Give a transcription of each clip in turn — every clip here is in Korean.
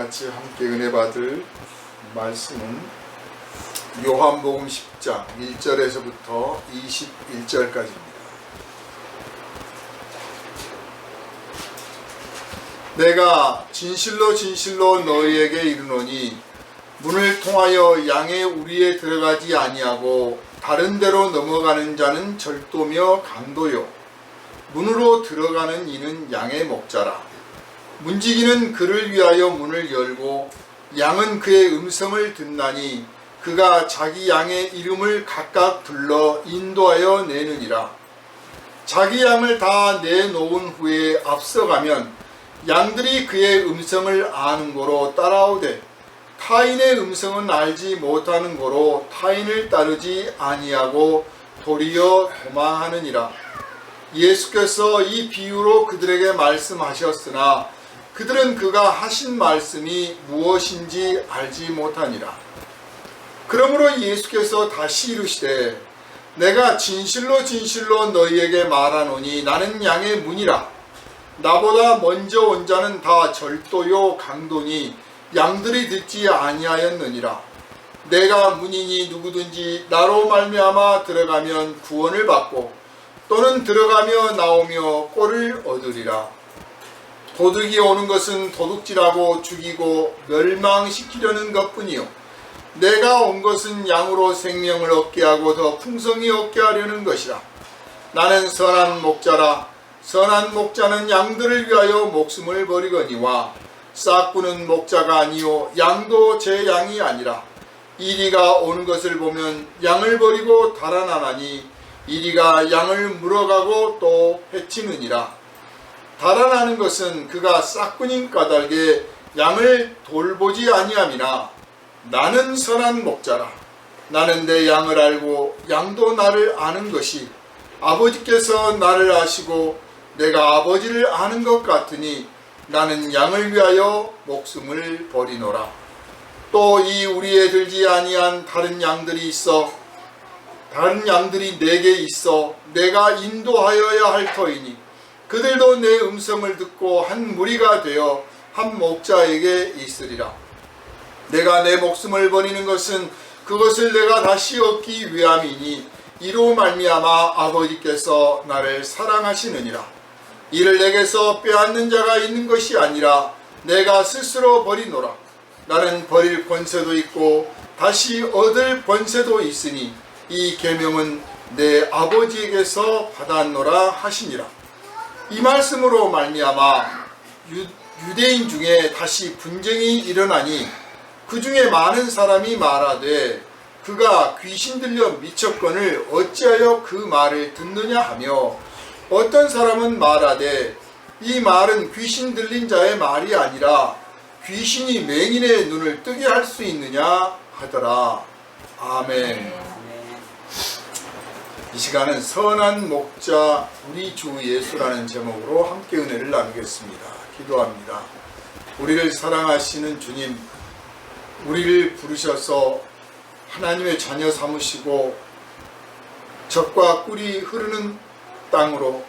같이 함께 은혜 받을 말씀은 요한복음 10장 1절에서부터 21절까지입니다. 내가 진실로 진실로 너희에게 이르노니 문을 통하여 양의 우리에 들어가지 아니하고 다른 데로 넘어가는 자는 절도며 강도요 문으로 들어가는 이는 양의 목자라. 문지기는 그를 위하여 문을 열고 양은 그의 음성을 듣나니 그가 자기 양의 이름을 각각 불러 인도하여 내느니라. 자기 양을 다 내놓은 후에 앞서가면 양들이 그의 음성을 아는 고로 따라오되 타인의 음성은 알지 못하는 고로 타인을 따르지 아니하고 도리어 도망하느니라. 예수께서 이 비유로 그들에게 말씀하셨으나 그들은 그가 하신 말씀이 무엇인지 알지 못하니라. 그러므로 예수께서 다시 이르시되 내가 진실로 진실로 너희에게 말하노니 나는 양의 문이라. 나보다 먼저 온 자는 다 절도요 강도니 양들이 듣지 아니하였느니라. 내가 문이니 누구든지 나로 말미암아 들어가면 구원을 받고 또는 들어가며 나오며 꼴을 얻으리라. 도둑이 오는 것은 도둑질하고 죽이고 멸망시키려는 것뿐이요 내가 온 것은 양으로 생명을 얻게 하고 더 풍성히 얻게 하려는 것이라. 나는 선한 목자라. 선한 목자는 양들을 위하여 목숨을 버리거니와 싹구는 목자가 아니요 양도 제 양이 아니라. 이리가 오는 것을 보면 양을 버리고 달아나나니 이리가 양을 물어가고 또 해치느니라. 달아나는 것은 그가 싹군인 까닭에 양을 돌보지 아니함이나 나는 선한 목자라. 나는 내 양을 알고 양도 나를 아는 것이 아버지께서 나를 아시고 내가 아버지를 아는 것 같으니 나는 양을 위하여 목숨을 버리노라. 또 이 우리에 들지 아니한 다른 양들이 내게 있어 내가 인도하여야 할 터이니 그들도 내 음성을 듣고 한 무리가 되어 한 목자에게 있으리라. 내가 내 목숨을 버리는 것은 그것을 내가 다시 얻기 위함이니 이로 말미암아 아버지께서 나를 사랑하시느니라. 이를 내게서 빼앗는 자가 있는 것이 아니라 내가 스스로 버리노라. 나는 버릴 권세도 있고 다시 얻을 권세도 있으니 이 계명은 내 아버지에게서 받았노라 하시니라. 이 말씀으로 말미암아 유대인 중에 다시 분쟁이 일어나니 그 중에 많은 사람이 말하되 그가 귀신 들려 미쳤거늘 어찌하여 그 말을 듣느냐 하며 어떤 사람은 말하되 이 말은 귀신 들린 자의 말이 아니라 귀신이 맹인의 눈을 뜨게 할 수 있느냐 하더라. 아멘. 이 시간은 선한 목자 우리 주 예수라는 제목으로 함께 은혜를 나누겠습니다. 기도합니다. 우리를 사랑하시는 주님, 우리를 부르셔서 하나님의 자녀 삼으시고 젖과 꿀이 흐르는 땅으로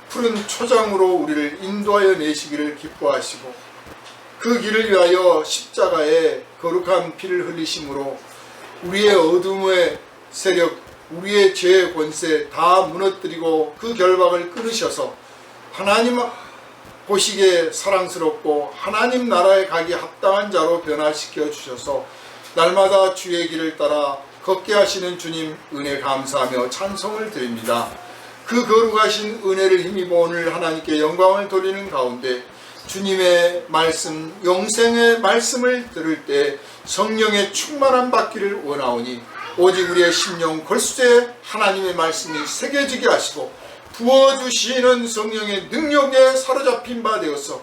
푸른 초장으로 우리를 인도하여 내시기를 기뻐하시고 그 길을 위하여 십자가에 거룩한 피를 흘리심으로 우리의 어둠의 세력, 우리의 죄의 권세 다 무너뜨리고 그 결박을 끊으셔서 하나님 보시기에 사랑스럽고 하나님 나라에 가기 합당한 자로 변화시켜 주셔서 날마다 주의 길을 따라 걷게 하시는 주님 은혜 감사하며 찬송을 드립니다. 그 거룩하신 은혜를 힘입어 오늘 하나님께 영광을 돌리는 가운데 주님의 말씀, 영생의 말씀을 들을 때 성령의 충만함 받기를 원하오니 오직 우리의 심령 골수에 하나님의 말씀이 새겨지게 하시고 부어주시는 성령의 능력에 사로잡힌 바 되어서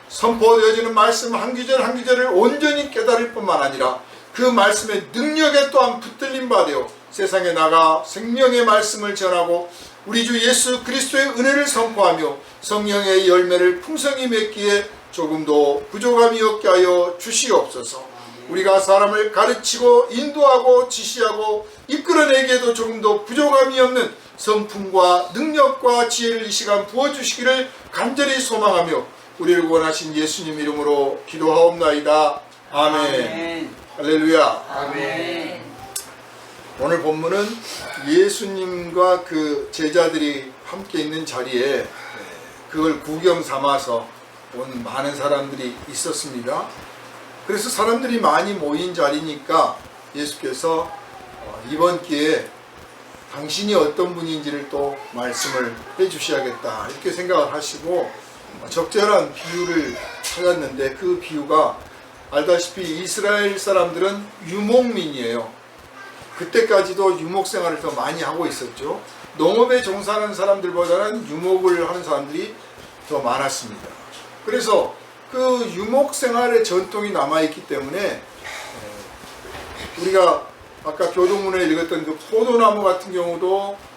선포되어지는 말씀 한 구절 한 구절을 온전히 깨달을 뿐만 아니라 그 말씀의 능력에 또한 붙들린 바 되어 세상에 나가 생명의 말씀을 전하고 우리 주 예수 그리스도의 은혜를 선포하며 성령의 열매를 풍성히 맺기에 조금도 부족함이 없게 하여 주시옵소서. 우리가 사람을 가르치고 인도하고 지시하고 이끌어내기에도 조금도 부족함이 없는 성품과 능력과 지혜를 이 시간 부어주시기를 간절히 소망하며 우리를 구원하신 예수님 이름으로 기도하옵나이다. 아멘. 할렐루야. 아멘. 오늘 본문은 예수님과 그 제자들이 함께 있는 자리에 그걸 구경 삼아서 온 많은 사람들이 있었습니다. 그래서 사람들이 많이 모인 자리니까 예수께서 이번 기회에 당신이 어떤 분인지를 또 말씀을 해 주셔야겠다 이렇게 생각을 하시고 적절한 비유를 찾았는데, 그 비유가 알다시피 이스라엘 사람들은 유목민이에요. 그때까지도 유목 생활을 더 많이 하고 있었죠. 농업에 종사하는 사람들보다는 유목을 하는 사람들이 더 많았습니다. 그래서 그 유목 생활의 전통이 남아있기 때문에 우리가 아까 교동문에 읽었던 그 포도나무 같은 경우도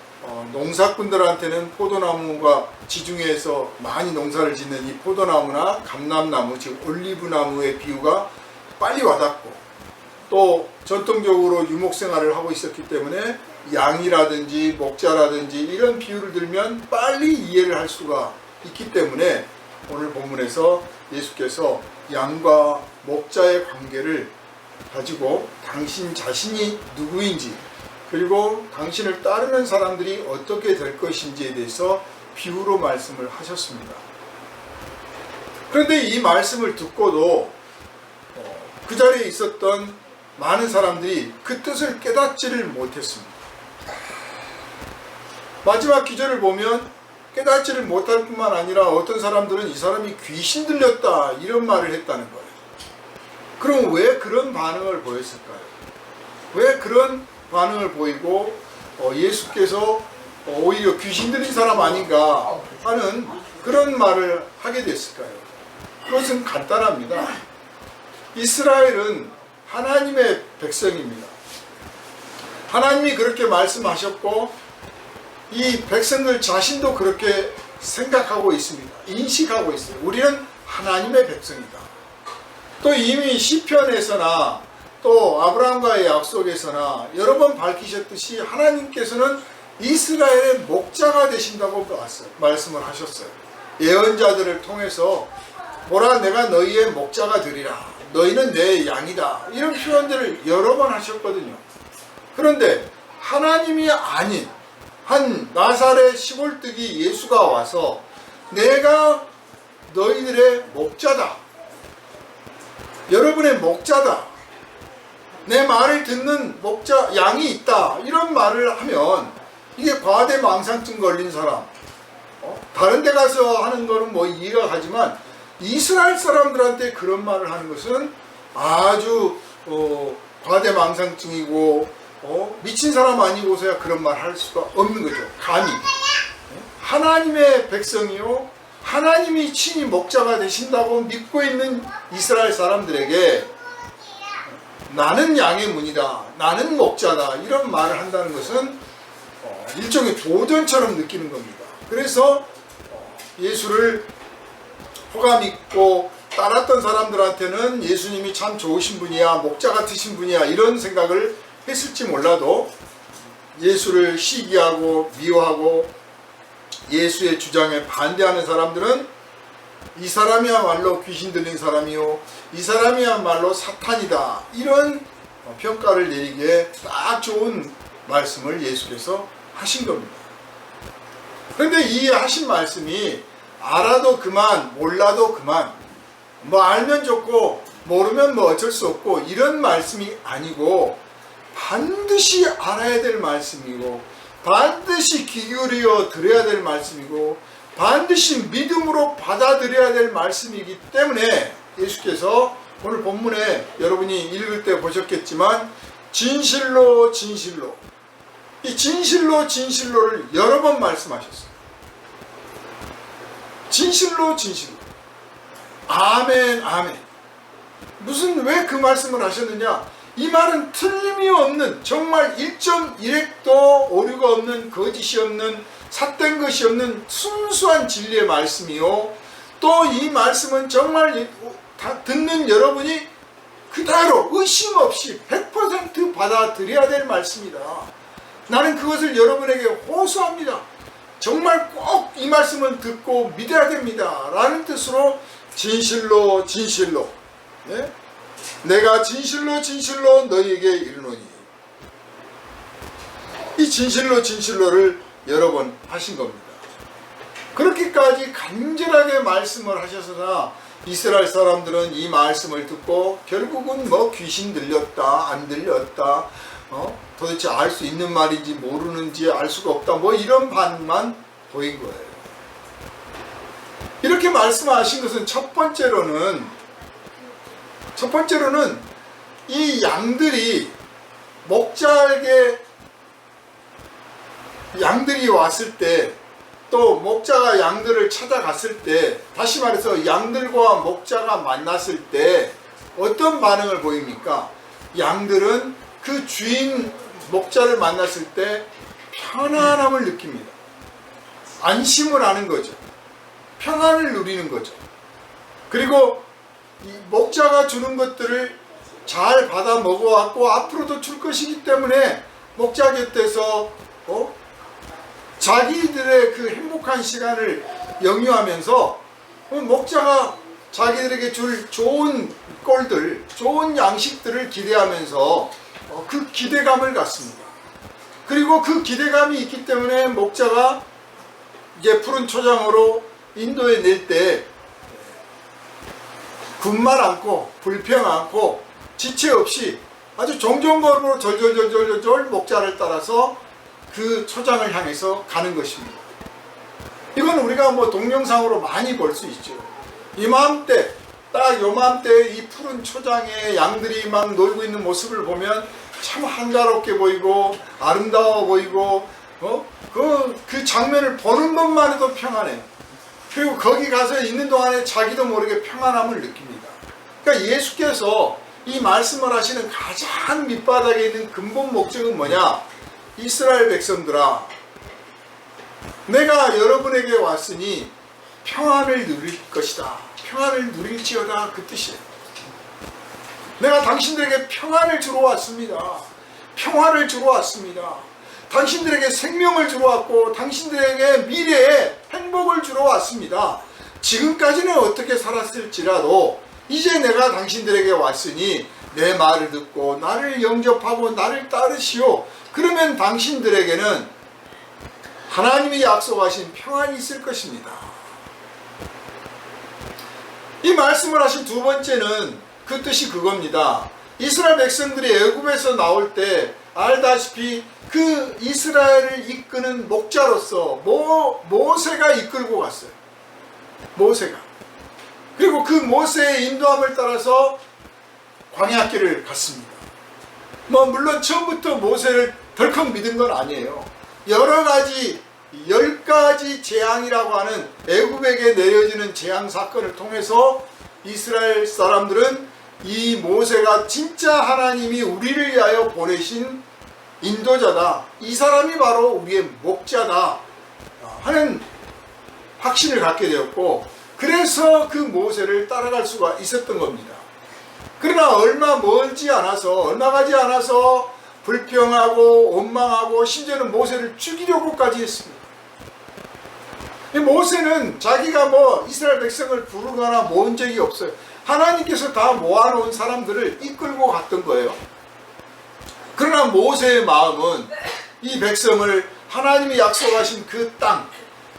농사꾼들한테는 포도나무가 지중해에서 많이 농사를 짓는 이 포도나무나 감람나무, 즉 올리브나무의 비유가 빨리 와닿고, 또 전통적으로 유목생활을 하고 있었기 때문에 양이라든지 목자라든지 이런 비유를 들면 빨리 이해를 할 수가 있기 때문에 오늘 본문에서 예수께서 양과 목자의 관계를 가지고 당신 자신이 누구인지, 그리고 당신을 따르는 사람들이 어떻게 될 것인지에 대해서 비유로 말씀을 하셨습니다. 그런데 이 말씀을 듣고도 그 자리에 있었던 많은 사람들이 그 뜻을 깨닫지를 못했습니다. 마지막 기절을 보면 깨닫지를 못할 뿐만 아니라 어떤 사람들은 이 사람이 귀신 들렸다 이런 말을 했다는 거예요. 그럼 왜 그런 반응을 보였을까요? 왜 그런 반응을 보이고 예수께서 오히려 귀신 들린 사람 아닌가 하는 그런 말을 하게 됐을까요? 그것은 간단합니다. 이스라엘은 하나님의 백성입니다. 하나님이 그렇게 말씀하셨고 이 백성들 자신도 그렇게 생각하고 있습니다. 인식하고 있어요. 우리는 하나님의 백성이다. 또 이미 시편에서나 또 아브라함과의 약속에서나 여러 번 밝히셨듯이 하나님께서는 이스라엘의 목자가 되신다고 말씀을 하셨어요. 예언자들을 통해서 보라, 내가 너희의 목자가 되리라, 너희는 내 양이다, 이런 표현들을 여러 번 하셨거든요. 그런데 하나님이 아닌 한 나사렛 시골뜨기 예수가 와서 내가 너희들의 목자다, 여러분의 목자다, 내 말을 듣는 목자 양이 있다, 이런 말을 하면 이게 과대망상증 걸린 사람, 다른 데 가서 하는 거는 뭐 이해가 가지만 이스라엘 사람들한테 그런 말을 하는 것은 아주 과대망상증이고 미친 사람 아니고서야 그런 말 할 수가 없는 거죠. 감히 하나님의 백성이요, 하나님이 친히 목자가 되신다고 믿고 있는 이스라엘 사람들에게 나는 양의 문이다, 나는 목자다, 이런 말을 한다는 것은 일종의 도전처럼 느끼는 겁니다. 그래서 예수를 호감 있고 따랐던 사람들한테는 예수님이 참 좋으신 분이야, 목자 같으신 분이야, 이런 생각을 했을지 몰라도 예수를 시기하고 미워하고 예수의 주장에 반대하는 사람들은 이 사람이야말로 귀신 들린 사람이요, 이 사람이야말로 사탄이다, 이런 평가를 내리기에 딱 좋은 말씀을 예수께서 하신 겁니다. 그런데 이 하신 말씀이 알아도 그만, 몰라도 그만, 뭐 알면 좋고 모르면 뭐 어쩔 수 없고 이런 말씀이 아니고 반드시 알아야 될 말씀이고 반드시 귀 기울여 들어야 될 말씀이고 반드시 믿음으로 받아들여야 될 말씀이기 때문에 예수께서 오늘 본문에 여러분이 읽을 때 보셨겠지만 진실로 진실로, 이 진실로 진실로를 여러 번 말씀하셨어요. 진실로 진실로, 아멘 아멘. 무슨 왜 그 말씀을 하셨느냐? 이 말은 틀림이 없는, 정말 1.1핵도 오류가 없는, 거짓이 없는, 삿된 것이 없는 순수한 진리의 말씀이요, 또 이 말씀은 정말 다 듣는 여러분이 그대로 의심 없이 100% 받아들여야 될 말씀이다. 나는 그것을 여러분에게 호소합니다. 정말 꼭 이 말씀을 듣고 믿어야 됩니다 라는 뜻으로 진실로 진실로, 예? 내가 진실로 진실로 너희에게 이르노니, 이 진실로 진실로를 여러 번 하신 겁니다. 그렇게까지 간절하게 말씀을 하셔서나 이스라엘 사람들은 이 말씀을 듣고 결국은 뭐 귀신 들렸다 안 들렸다, 도대체 알 수 있는 말인지 모르는지 알 수가 없다, 뭐 이런 반응만 보인 거예요. 이렇게 말씀하신 것은 첫 번째로는 이 양들이 목자에게, 양들이 왔을 때, 또 목자가 양들을 찾아갔을 때, 다시 말해서 양들과 목자가 만났을 때 어떤 반응을 보입니까? 양들은 그 주인 목자를 만났을 때 편안함을 느낍니다. 안심을 하는 거죠. 평안을 누리는 거죠. 그리고 이 목자가 주는 것들을 잘 받아 먹어왔고 앞으로도 줄 것이기 때문에 목자 곁에서 자기들의 그 행복한 시간을 영유하면서 목자가 자기들에게 줄 좋은 꼴들, 좋은 양식들을 기대하면서 그 기대감을 갖습니다. 그리고 그 기대감이 있기 때문에 목자가 이제 푸른 초장으로 인도에 낼 때 군말 않고 불평 않고 지체 없이 아주 정정걸음으로 절절절절절 목자를 따라서 그 초장을 향해서 가는 것입니다. 이건 우리가 뭐 동영상으로 많이 볼 수 있죠. 이맘때, 딱 요맘때 이 푸른 초장에 양들이 막 놀고 있는 모습을 보면 참 한가롭게 보이고 아름다워 보이고 그 장면을 보는 것만 해도 평안해요. 그리고 거기 가서 있는 동안에 자기도 모르게 평안함을 느낍니다. 그러니까 예수께서 이 말씀을 하시는 가장 밑바닥에 있는 근본 목적은 뭐냐? 이스라엘 백성들아, 내가 여러분에게 왔으니 평안을 누릴 것이다. 평안을 누릴지어다, 그 뜻이에요. 내가 당신들에게 평안을 주러 왔습니다. 평화를 주러 왔습니다. 당신들에게 생명을 주러 왔고 당신들에게 미래에 행복을 주러 왔습니다. 지금까지는 어떻게 살았을지라도 이제 내가 당신들에게 왔으니 내 말을 듣고 나를 영접하고 나를 따르시오. 그러면 당신들에게는 하나님이 약속하신 평안이 있을 것입니다. 이 말씀을 하신 두 번째는 그 뜻이 그겁니다. 이스라엘 백성들이 애굽에서 나올 때 알다시피 그 이스라엘을 이끄는 목자로서 모세가 이끌고 갔어요. 모세가. 그리고 그 모세의 인도함을 따라서 광야길을 갔습니다. 물론 처음부터 모세를 덜컥 믿은 건 아니에요. 여러 가지 10가지 재앙이라고 하는 애굽에게 내려지는 재앙 사건을 통해서 이스라엘 사람들은 이 모세가 진짜 하나님이 우리를 위하여 보내신 인도자다, 이 사람이 바로 우리의 목자다 하는 확신을 갖게 되었고, 그래서 그 모세를 따라갈 수가 있었던 겁니다. 그러나 얼마 가지 않아서 불평하고 원망하고 심지어는 모세를 죽이려고까지 했습니다. 모세는 자기가 이스라엘 백성을 부르거나 모은 적이 없어요. 하나님께서 다 모아놓은 사람들을 이끌고 갔던 거예요. 그러나 모세의 마음은 이 백성을 하나님이 약속하신 그 땅,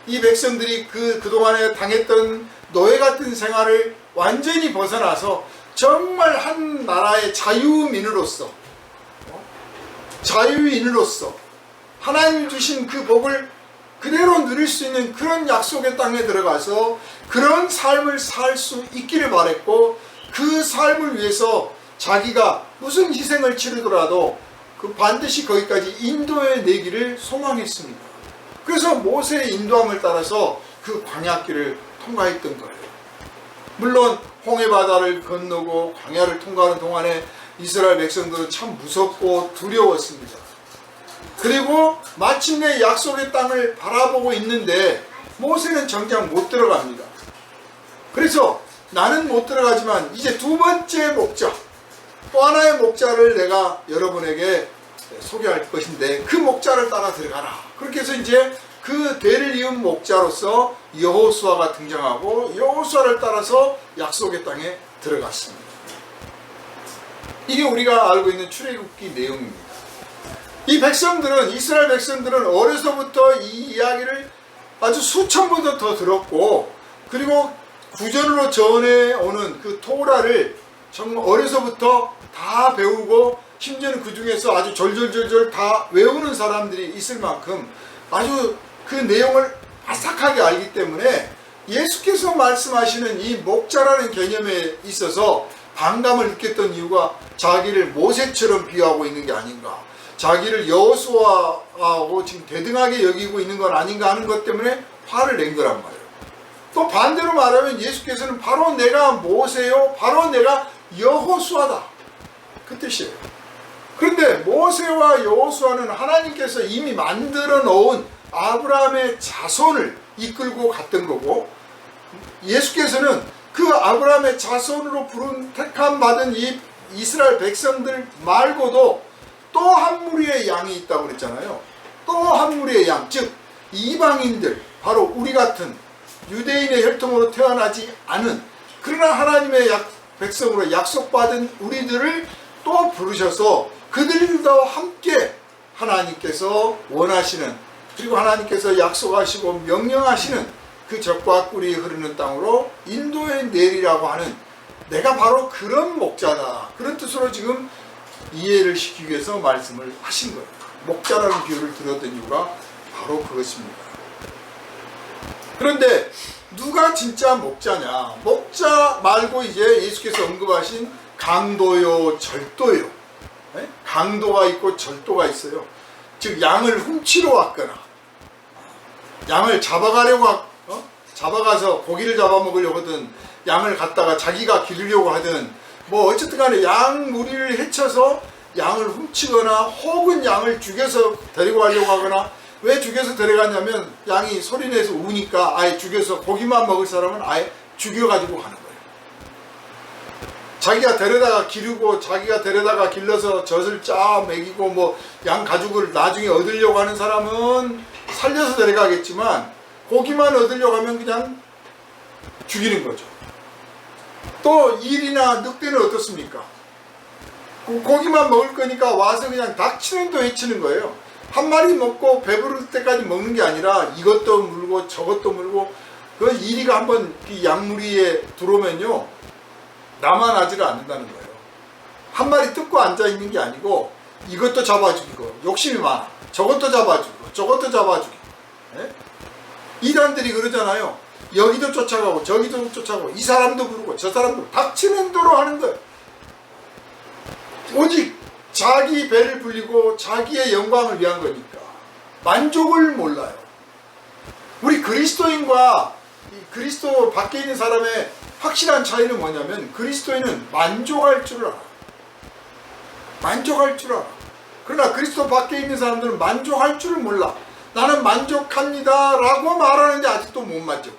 이 백성들이 그동안에 당했던 노예 같은 생활을 완전히 벗어나서 정말 한 나라의 자유인으로서 하나님이 주신 그 복을 그대로 누릴 수 있는 그런 약속의 땅에 들어가서 그런 삶을 살 수 있기를 바랬고, 그 삶을 위해서 자기가 무슨 희생을 치르더라도 반드시 거기까지 인도해 내기를 소망했습니다. 그래서 모세의 인도함을 따라서 그 광야길을 통과했던 거예요. 물론 홍해바다를 건너고 광야를 통과하는 동안에 이스라엘 백성들은 참 무섭고 두려웠습니다. 그리고 마침내 약속의 땅을 바라보고 있는데 모세는 정작 못 들어갑니다. 그래서 나는 못 들어가지만 이제 두 번째 목자, 또 하나의 목자를 내가 여러분에게 소개할 것인데 그 목자를 따라 들어가라. 그렇게 해서 이제 그 그 대를 이은 목자로서 여호수아가 등장하고 여호수아를 따라서 약속의 땅에 들어갔습니다. 이게 우리가 알고 있는 출애굽기 내용입니다. 이 백성들은, 이스라엘 백성들은 어려서부터 이 이야기를 아주 수천 번도 더 들었고, 그리고 구전으로 전해오는 그 토라를 정말 어려서부터 다 배우고, 심지어는 그 중에서 아주 절절절절 다 외우는 사람들이 있을 만큼 아주 그 내용을 바삭하게 알기 때문에 예수께서 말씀하시는 이 목자라는 개념에 있어서 반감을 느꼈던 이유가 자기를 모세처럼 비유하고 있는 게 아닌가, 자기를 여호수아하고 지금 대등하게 여기고 있는 건 아닌가 하는 것 때문에 화를 낸 거란 말이에요. 또 반대로 말하면 예수께서는 바로 내가 모세요, 바로 내가 여호수아다, 그 뜻이에요. 그런데 모세와 여호수아는 하나님께서 이미 만들어 놓은 아브라함의 자손을 이끌고 갔던 거고, 예수께서는 그 아브라함의 자손으로 부른 택함 받은 이 이스라엘 백성들 말고도 또 한 무리의 양이 있다고 그랬잖아요. 또 한 무리의 양, 즉 이방인들, 바로 우리 같은 유대인의 혈통으로 태어나지 않은, 그러나 하나님의 백성으로 약속받은 우리들을 또 부르셔서 그들과 함께 하나님께서 원하시는, 그리고 하나님께서 약속하시고 명령하시는 그 젖과 꿀이 흐르는 땅으로 인도해 내리라고 하는, 내가 바로 그런 목자다, 그런 뜻으로 지금 이해를 시키기 위해서 말씀을 하신 거예요. 목자라는 비유를 들었던 이유가 바로 그것입니다. 그런데 누가 진짜 목자냐? 목자 말고 이제 예수께서 언급하신 강도요, 절도요. 네? 강도가 있고 절도가 있어요. 즉 양을 훔치러 왔거나, 양을 잡아가려고 잡아가서 고기를 잡아먹으려고 하든, 양을 갖다가 자기가 기르려고 하든, 뭐 어쨌든 간에 양 무리를 해쳐서 양을 훔치거나, 혹은 양을 죽여서 데리고 가려고 하거나. 왜 죽여서 데려가냐면 양이 소리내서 우니까 아예 죽여서, 고기만 먹을 사람은 아예 죽여가지고 가는 거예요. 자기가 데려다가 기르고, 자기가 데려다가 길러서 젖을 짜 먹이고, 뭐 양 가죽을 나중에 얻으려고 하는 사람은 살려서 데려가겠지만, 고기만 얻으려고 하면 그냥 죽이는 거죠. 또 일이나 늑대는 어떻습니까? 고기만 먹을 거니까 와서 그냥 닥치는 도 해치는 거예요. 한 마리 먹고 배부를 때까지 먹는 게 아니라 이것도 물고 저것도 물고, 그 이리가 한번 양무리에 들어오면요, 남아나지를 않는다는 거예요. 한 마리 뜯고 앉아있는 게 아니고 이것도 잡아주고, 욕심이 많아, 저것도 잡아주고 저것도 잡아주고. 네? 이단들이 그러잖아요. 여기도 쫓아가고 저기도 쫓아가고, 이 사람도 부르고 저 사람도, 닥치는 대로 하는 거예요. 오직 자기 배를 불리고 자기의 영광을 위한 거니까 만족을 몰라요. 우리 그리스도인과 그리스도 밖에 있는 사람의 확실한 차이는 뭐냐면, 그리스도인은 만족할 줄 알아. 만족할 줄 알아. 그러나 그리스도 밖에 있는 사람들은 만족할 줄을 몰라. 나는 만족합니다 라고 말하는데 아직도 못 만족해.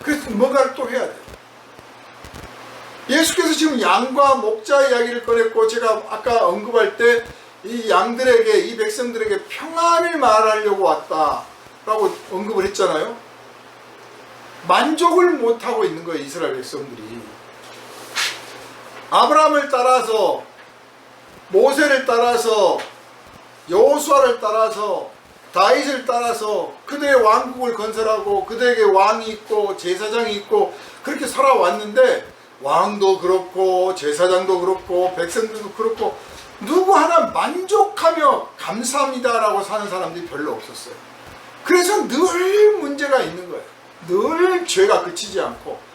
그래서 뭔가를 또 해야 돼. 예수께서 지금 양과 목자 이야기를 꺼냈고, 제가 아까 언급할 때 이 양들에게, 이 백성들에게 평안을 말하려고 왔다라고 언급을 했잖아요. 만족을 못하고 있는 거예요, 이스라엘 백성들이. 아브라함을 따라서, 모세를 따라서, 여호수아를 따라서, 다윗을 따라서 그들의 왕국을 건설하고 그들에게 왕이 있고 제사장이 있고 그렇게 살아왔는데, 왕도 그렇고 제사장도 그렇고 백성들도 그렇고 누구 하나 만족하며 감사합니다라고 사는 사람들이 별로 없었어요. 그래서 늘 문제가 있는 거예요. 늘 죄가 그치지 않고,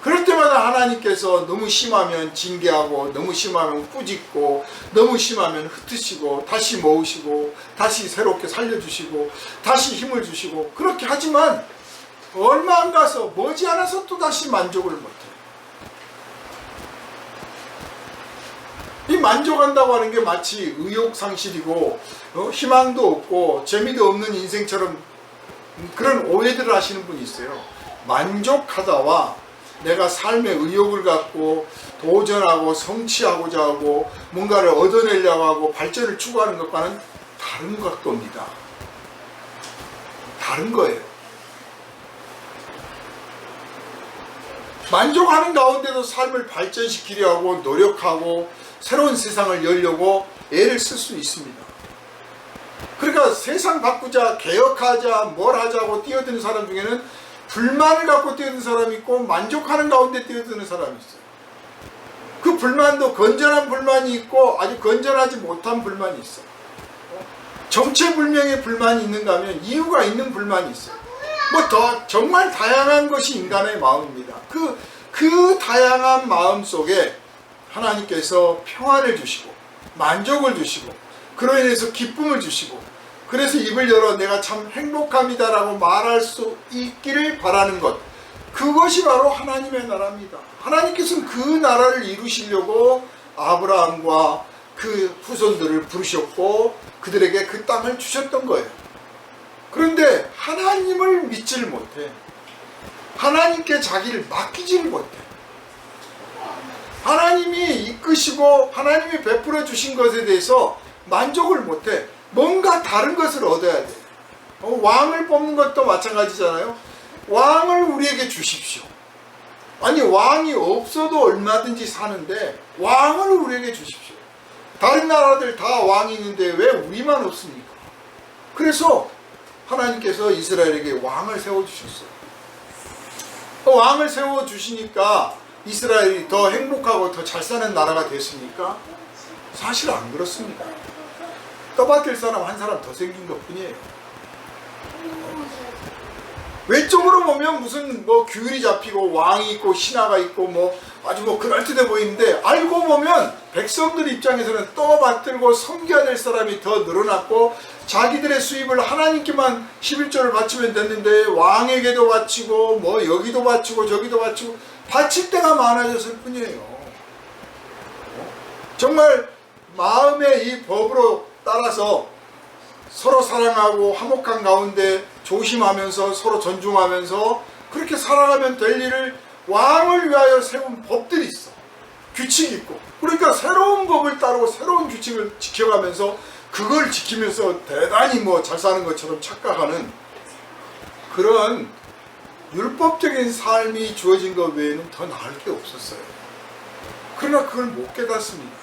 그럴 때마다 하나님께서 너무 심하면 징계하고, 너무 심하면 꾸짖고, 너무 심하면 흩으시고, 다시 모으시고, 다시 새롭게 살려주시고, 다시 힘을 주시고, 그렇게 하지만 얼마 안 가서 머지않아서 또 다시 만족을 못해요. 이 만족한다고 하는 게 마치 의욕상실이고 희망도 없고 재미도 없는 인생처럼 그런 오해들을 하시는 분이 있어요. 만족하다와 내가 삶의 의욕을 갖고 도전하고 성취하고자 하고 뭔가를 얻어내려고 하고 발전을 추구하는 것과는 다른 각도입니다. 다른 거예요. 만족하는 가운데도 삶을 발전시키려 하고 노력하고 새로운 세상을 열려고 애를 쓸 수 있습니다. 그러니까 세상 바꾸자, 개혁하자, 뭘 하자고 뛰어드는 사람 중에는 불만을 갖고 뛰어드는 사람이 있고 만족하는 가운데 뛰어드는 사람이 있어요. 그 불만도 건전한 불만이 있고 아주 건전하지 못한 불만이 있어요. 정체불명의 불만이 있는가 하면 이유가 있는 불만이 있어요. 뭐 더 정말 다양한 것이 인간의 마음입니다. 그 다양한 마음 속에 하나님께서 평안을 주시고 만족을 주시고 그로 인해서 기쁨을 주시고 그래서 입을 열어 내가 참 행복합니다 라고 말할 수 있기를 바라는 것, 그것이 바로 하나님의 나라입니다. 하나님께서는 그 나라를 이루시려고 아브라함과 그 후손들을 부르셨고 그들에게 그 땅을 주셨던 거예요. 그런데 하나님을 믿지를 못해. 하나님께 자기를 맡기지를 못해. 하나님이 이끄시고 하나님이 베풀어 주신 것에 대해서 만족을 못해. 뭔가 다른 것을 얻어야 돼. 왕을 뽑는 것도 마찬가지잖아요. 왕을 우리에게 주십시오. 아니 왕이 없어도 얼마든지 사는데 왕을 우리에게 주십시오. 다른 나라들 다 왕이 있는데 왜 우리만 없습니까? 그래서 하나님께서 이스라엘에게 왕을 세워주셨어요. 왕을 세워주시니까 이스라엘이 더 행복하고 더 잘 사는 나라가 됐습니까? 사실 안 그렇습니다. 떠받들 사람 한 사람 더 생긴 것 뿐이에요. 외적으로 보면 무슨 뭐 규율이 잡히고 왕이 있고 신하가 있고 뭐 아주 뭐 그럴듯해 보이는데 알고 보면 백성들 입장에서는 떠받들고 섬겨야 될 사람이 더 늘어났고 자기들의 수입을 하나님께만 11조를 바치면 됐는데 왕에게도 바치고 뭐 여기도 바치고 저기도 바치고 바칠 때가 많아졌을 뿐이에요. 정말 마음의 이 법으로 따라서 서로 사랑하고 화목한 가운데 조심하면서 서로 존중하면서 그렇게 살아가면 될 일을 왕을 위하여 세운 법들이 있어. 규칙이 있고. 그러니까 새로운 법을 따르고 새로운 규칙을 지켜가면서 그걸 지키면서 대단히 뭐 잘 사는 것처럼 착각하는 그런 율법적인 삶이 주어진 것 외에는 더 나을 게 없었어요. 그러나 그걸 못 깨닫습니다.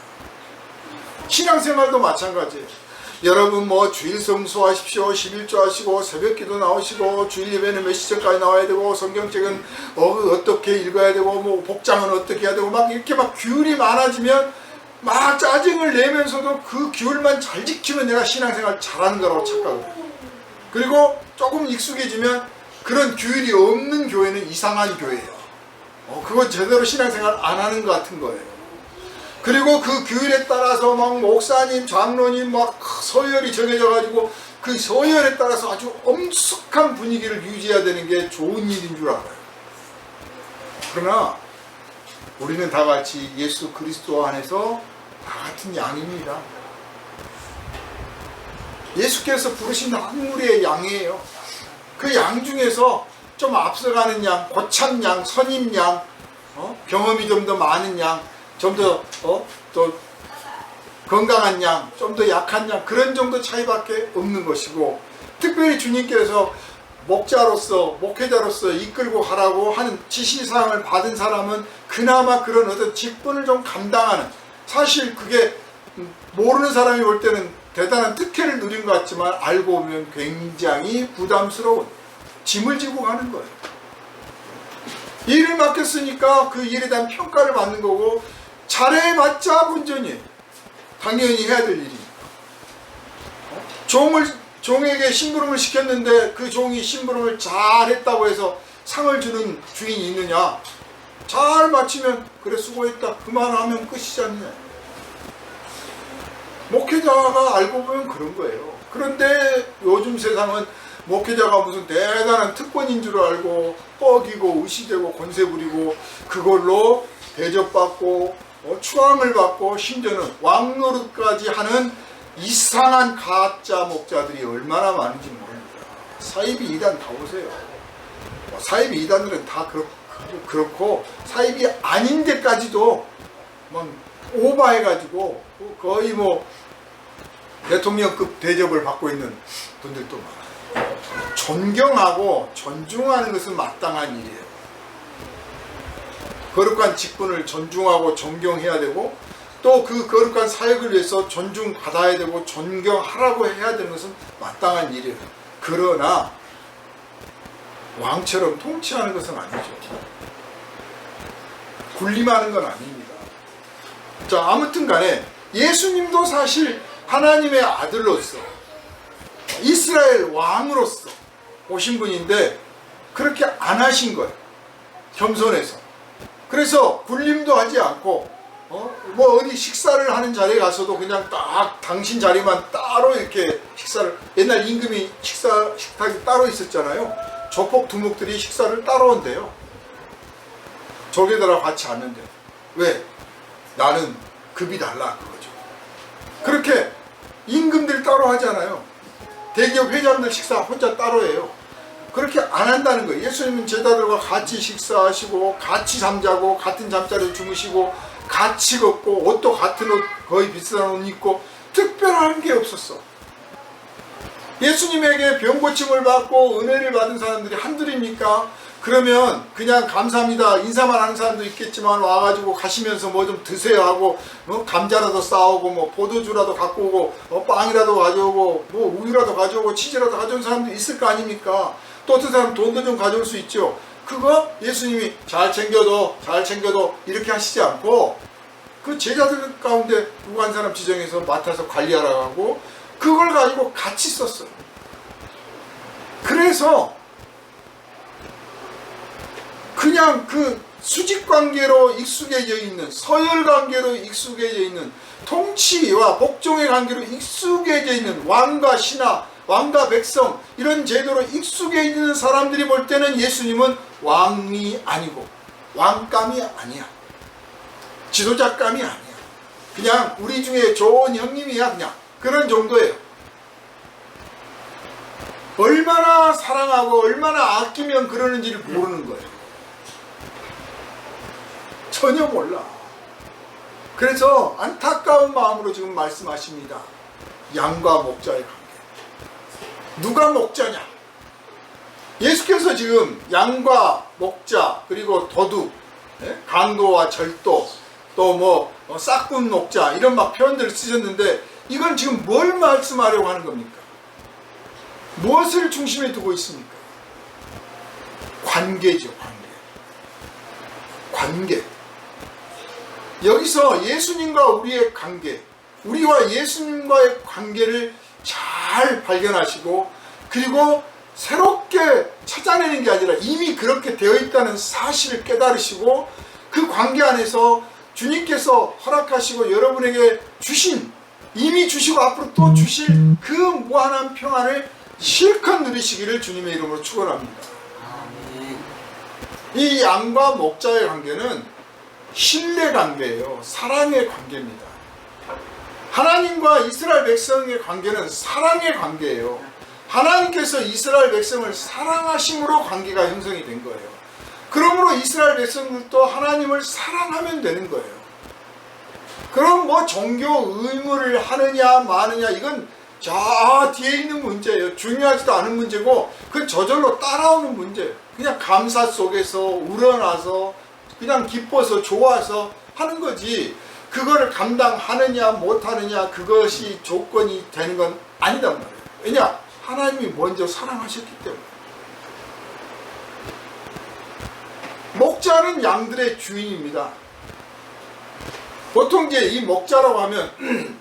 신앙생활도 마찬가지예요. 여러분 뭐 주일 성수하십시오, 11조 하시고 새벽기도 나오시고 주일 예배는 몇 시전까지 나와야 되고 성경책은 어떻게 읽어야 되고 뭐 복장은 어떻게 해야 되고 막 이렇게 막 규율이 많아지면 막 짜증을 내면서도 그 규율만 잘 지키면 내가 신앙생활 잘하는 거라고 착각해요. 그리고 조금 익숙해지면 그런 규율이 없는 교회는 이상한 교회예요. 그건 제대로 신앙생활 안 하는 것 같은 거예요. 그리고 그 규율에 따라서 막 목사님, 장로님 막 서열이 정해져 가지고 그 서열에 따라서 아주 엄숙한 분위기를 유지해야 되는 게 좋은 일인 줄 알아요. 그러나 우리는 다 같이 예수 그리스도 안에서 다 같은 양입니다. 예수께서 부르신 한 무리의 양이에요. 그 양 중에서 좀 앞서가는 양, 고참 양, 선임 양, 경험이 좀 더 많은 양, 좀 더 또 건강한 양, 좀 더 약한 양, 그런 정도 차이밖에 없는 것이고, 특별히 주님께서 목자로서 목회자로서 이끌고 가라고 하는 지시사항을 받은 사람은 그나마 그런 어떤 직분을 좀 감당하는, 사실 그게 모르는 사람이 볼 때는 대단한 특혜를 누린 것 같지만 알고 보면 굉장히 부담스러운 짐을 지고 가는 거예요. 일을 맡겼으니까 그 일에 대한 평가를 받는 거고, 잘해봤자 본전이에요. 당연히 해야 될 일이니까. 종에게 심부름을 시켰는데 그 종이 심부름을 잘했다고 해서 상을 주는 주인이 있느냐? 잘 마치면 그래 수고했다 그만하면 끝이잖아요. 목회자가 알고 보면 그런 거예요. 그런데 요즘 세상은 목회자가 무슨 대단한 특권인 줄 알고 뻐기고 의시되고 권세 부리고 그걸로 대접받고 추앙을 받고 심지어는 왕노릇까지 하는 이상한 가짜 목자들이 얼마나 많은지 모릅니다. 사이비 2단 다 보세요. 사이비 2단들은 다 그렇고 사이비 아닌 데까지도 막 오버해가지고 거의 뭐 대통령급 대접을 받고 있는 분들도 많아요. 존경하고 존중하는 것은 마땅한 일이에요. 거룩한 직분을 존중하고 존경해야 되고, 또 그 거룩한 사역을 위해서 존중받아야 되고 존경하라고 해야 되는 것은 마땅한 일이에요. 그러나 왕처럼 통치하는 것은 아니죠. 군림하는 건 아닙니다. 자, 아무튼 간에 예수님도 사실 하나님의 아들로서 이스라엘 왕으로서 오신 분인데 그렇게 안 하신 거예요. 겸손해서. 그래서 군림도 하지 않고 뭐 어디 식사를 하는 자리에 가서도 그냥 딱 당신 자리만 따로 이렇게 식사를, 옛날 임금이 식탁이 따로 있었잖아요. 조폭 두목들이 식사를 따로 한대요. 조개들하고 같이 앉는데. 왜? 나는 급이 달라 그거죠. 그렇게 임금들 따로 하잖아요. 대기업 회장들 식사 혼자 따로 해요. 그렇게 안 한다는 거예요. 예수님은 제자들과 같이 식사하시고 같이 잠자고 같은 잠자리에 주무시고 같이 걷고 옷도 같은 옷, 거의 비슷한 옷 입고 특별한 게 없었어. 예수님에게 병 고침을 받고 은혜를 받은 사람들이 한둘입니까? 그러면 그냥 감사합니다 인사만 하는 사람도 있겠지만 와가지고 가시면서 뭐 좀 드세요 하고 감자라도 싸오고 뭐 포도주라도 갖고 오고 빵이라도 가져오고 뭐 우유라도 가져오고 치즈라도 가져온 사람도 있을 거 아닙니까? 또 어떤 사람은 돈도 좀 가져올 수 있죠. 그거 예수님이 잘 챙겨도 이렇게 하시지 않고 그 제자들 가운데 누구 한 사람 지정해서 맡아서 관리하라고 하고 그걸 가지고 같이 썼어요. 그래서 그냥 그 수직관계로 익숙해져 있는, 서열관계로 익숙해져 있는, 통치와 복종의 관계로 익숙해져 있는 왕과 신하, 왕과 백성 이런 제도로 익숙해 있는 사람들이 볼 때는 예수님은 왕이 아니고 왕감이 아니야. 지도자감이 아니야. 그냥 우리 중에 좋은 형님이야. 그냥 그런 정도예요. 얼마나 사랑하고 얼마나 아끼면 그러는지를 모르는 거예요. 전혀 몰라. 그래서 안타까운 마음으로 지금 말씀하십니다. 양과 목자의 관계. 누가 목자냐? 예수께서 지금 양과 목자 그리고 도둑, 강도와 절도, 또 뭐 싹군 목자 이런 막 표현들을 쓰셨는데 이건 지금 뭘 말씀하려고 하는 겁니까? 무엇을 중심에 두고 있습니까? 관계죠. 관계. 여기서 예수님과 우리의 관계, 우리와 예수님과의 관계를 잘 발견하시고 그리고 새롭게 찾아내는 게 아니라 이미 그렇게 되어 있다는 사실을 깨달으시고 그 관계 안에서 주님께서 허락하시고 여러분에게 주신, 이미 주시고 앞으로 또 주실 그 무한한 평안을 실컷 누리시기를 주님의 이름으로 축원합니다. 이 양과 목자의 관계는 신뢰 관계예요. 사랑의 관계입니다. 하나님과 이스라엘 백성의 관계는 사랑의 관계예요. 하나님께서 이스라엘 백성을 사랑하심으로 관계가 형성이 된 거예요. 그러므로 이스라엘 백성들도 하나님을 사랑하면 되는 거예요. 그럼 뭐 종교 의무를 하느냐 마느냐 이건 저 뒤에 있는 문제예요. 중요하지도 않은 문제고 그건 저절로 따라오는 문제예요. 그냥 감사 속에서 우러나서 그냥 기뻐서 좋아서 하는 거지 그거를 감당하느냐 못하느냐 그것이 조건이 되는 건 아니단 말이에요. 왜냐? 하나님이 먼저 사랑하셨기 때문에. 목자는 양들의 주인입니다. 보통 이제 이 목자라고 하면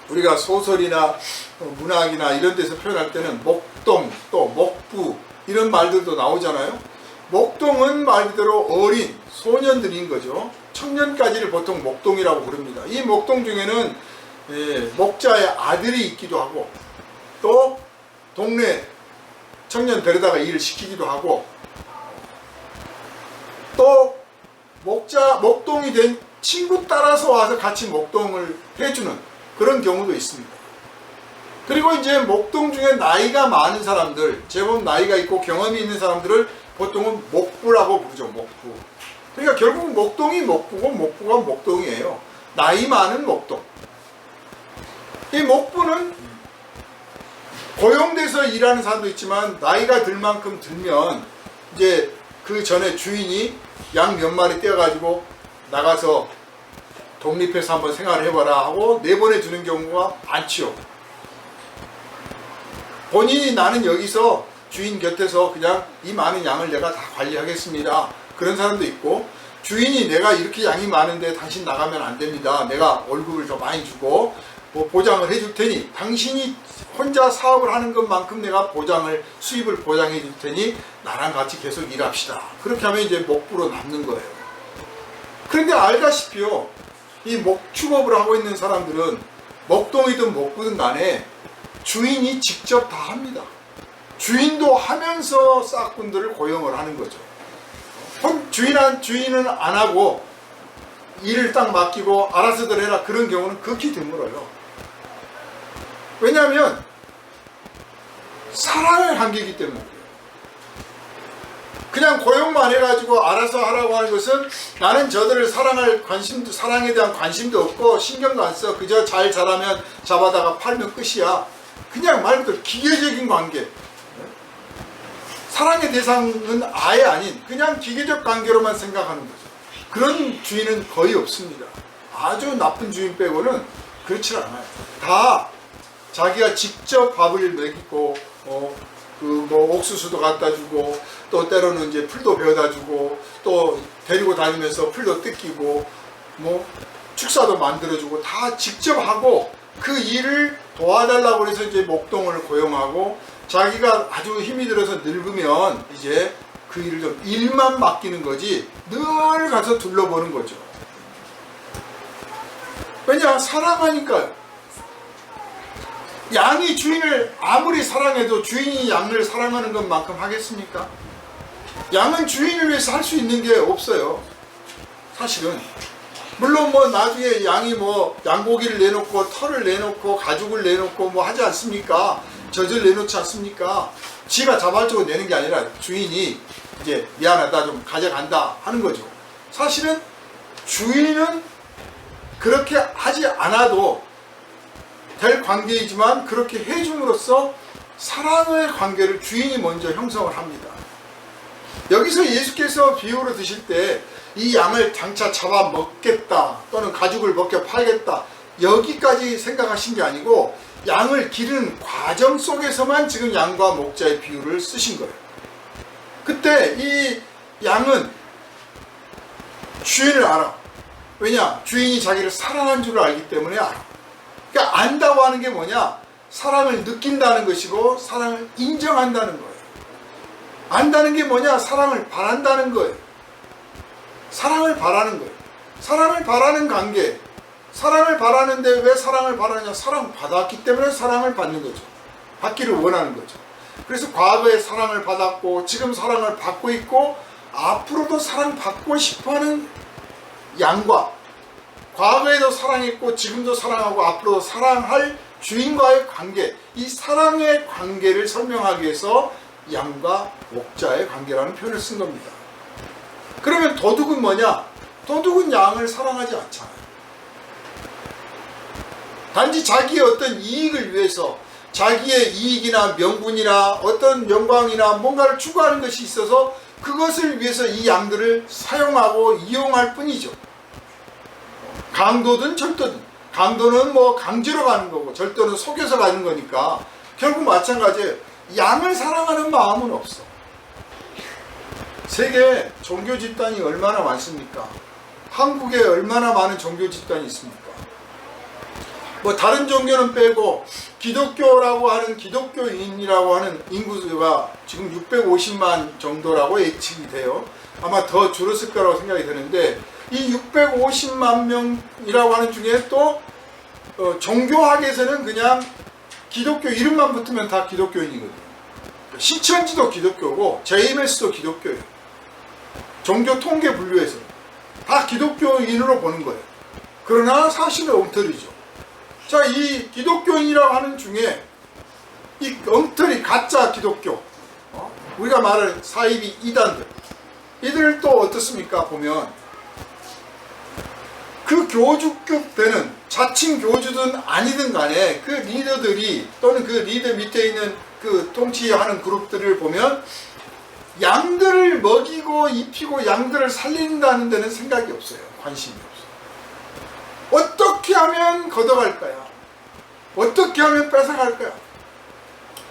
우리가 소설이나 문학이나 이런 데서 표현할 때는 목동 또 목부 이런 말들도 나오잖아요. 목동은 말 그대로 어린 소년들인 거죠. 청년까지를 보통 목동이라고 부릅니다. 이 목동 중에는 목자의 아들이 있기도 하고 또 동네 청년 데려다가 일을 시키기도 하고 또 목동이 된 친구 따라서 와서 같이 목동을 해주는 그런 경우도 있습니다. 그리고 이제 목동 중에 나이가 많은 사람들, 제법 나이가 있고 경험이 있는 사람들을 보통은 목부라고 부르죠. 목부. 그러니까 결국 목동이 목부고 목부가 목동이에요. 나이 많은 목동. 이 목부는 고용돼서 일하는 사람도 있지만 나이가 들 만큼 들면 이제 그 전에 주인이 양 몇 마리 떼어가지고 나가서 독립해서 한번 생활을 해봐라 하고 내보내주는 경우가 많지요. 본인이 나는 여기서 주인 곁에서 그냥 이 많은 양을 내가 다 관리하겠습니다. 그런 사람도 있고, 주인이 내가 이렇게 양이 많은데 당신 나가면 안 됩니다. 내가 월급을 더 많이 주고 뭐 보장을 해줄 테니 당신이 혼자 사업을 하는 것만큼 내가 수입을 보장해 줄 테니 나랑 같이 계속 일합시다. 그렇게 하면 이제 먹부로 남는 거예요. 그런데 알다시피요, 이 목축업을 하고 있는 사람들은 먹동이든 먹부든 간에 주인이 직접 다 합니다. 주인도 하면서 싹꾼들을 고용을 하는 거죠. 주인은 안 하고 일을 딱 맡기고 알아서들 해라, 그런 경우는 극히 드물어요. 왜냐하면 사랑의 관계이기 때문에 그래요. 그냥 고용만 해가지고 알아서 하라고 하는 것은 나는 저들을 사랑에 대한 관심도 없고 신경도 안 써. 그저 잘 자라면 잡아다가 팔면 끝이야. 그냥 말 그대로 기계적인 관계. 사랑의 대상은 아예 아닌 그냥 기계적 관계로만 생각하는 거죠. 그런 주인은 거의 없습니다. 아주 나쁜 주인 빼고는 그렇지 않아요. 다 자기가 직접 밥을 먹이고 옥수수도 갖다 주고 또 때로는 이제 풀도 베어다 주고 또 데리고 다니면서 풀도 뜯기고 뭐 축사도 만들어 주고 다 직접 하고, 그 일을 도와달라고 해서 이제 목동을 고용하고 자기가 아주 힘이 들어서 늙으면 이제 그 일을 좀 일만 맡기는 거지 늘 가서 둘러보는 거죠. 왜냐? 사랑하니까요. 양이 주인을 아무리 사랑해도 주인이 양을 사랑하는 것만큼 하겠습니까? 양은 주인을 위해서 할 수 있는 게 없어요. 사실은. 물론 뭐 나중에 양이 뭐 양고기를 내놓고 털을 내놓고 가죽을 내놓고 뭐 하지 않습니까? 젖을 내놓지 않습니까? 지가 자발적으로 내는 게 아니라 주인이 이제 미안하다 좀 가져간다 하는 거죠. 사실은 주인은 그렇게 하지 않아도 될 관계이지만 그렇게 해줌으로써 사랑의 관계를 주인이 먼저 형성을 합니다. 여기서 예수께서 비유로 드실 때 이 양을 장차 잡아 먹겠다 또는 가죽을 벗겨 팔겠다 여기까지 생각하신 게 아니고 양을 기르는 과정 속에서만 지금 양과 목자의 비유를 쓰신 거예요. 그때 이 양은 주인을 알아. 왜냐? 주인이 자기를 사랑한 줄 알기 때문에 알아. 그러니까 안다고 하는 게 뭐냐? 사랑을 느낀다는 것이고 사랑을 인정한다는 거예요. 안다는 게 뭐냐? 사랑을 바란다는 거예요. 사랑을 바라는 거예요. 사랑을 바라는 관계. 사랑을 바라는데 왜 사랑을 바라냐? 사랑 받았기 때문에 사랑을 받는 거죠. 받기를 원하는 거죠. 그래서 과거에 사랑을 받았고 지금 사랑을 받고 있고 앞으로도 사랑받고 싶어하는 양과 과거에도 사랑했고 지금도 사랑하고 앞으로도 사랑할 주인과의 관계, 이 사랑의 관계를 설명하기 위해서 양과 목자의 관계라는 표현을 쓴 겁니다. 그러면 도둑은 뭐냐? 도둑은 양을 사랑하지 않잖아요. 단지 자기의 어떤 이익을 위해서 자기의 이익이나 명분이나 어떤 영광이나 뭔가를 추구하는 것이 있어서 그것을 위해서 이 양들을 사용하고 이용할 뿐이죠. 강도든 절도든, 강도는 뭐 강제로 가는 거고 절도는 속여서 가는 거니까 결국 마찬가지예요. 양을 사랑하는 마음은 없어. 세계 종교 집단이 얼마나 많습니까? 한국에 얼마나 많은 종교 집단이 있습니까? 뭐 다른 종교는 빼고 기독교라고 하는 기독교인이라고 하는 인구수가 지금 650만 정도라고 예측이 돼요. 아마 더 줄었을 거라고 생각이 드는데 이 650만 명이라고 하는 중에 또 종교학에서는 그냥 기독교 이름만 붙으면 다 기독교인이거든요. 시천지도 기독교고 JMS도 기독교예요. 종교 통계 분류에서 다 기독교인으로 보는 거예요. 그러나 사실은 엉터리죠. 자, 이 기독교인이라고 하는 중에 이 엉터리 가짜 기독교, 우리가 말하는 사이비 이단들, 이들 또 어떻습니까? 보면 그 교주급 되는 자칭 교주든 아니든 간에 그 리더들이 또는 그 리더 밑에 있는 그 통치하는 그룹들을 보면 양들을 먹이고 입히고 양들을 살린다는 데는 생각이 없어요. 관심이 없어요. 어떻게 하면 걷어갈까요? 어떻게 하면 뺏어갈까요?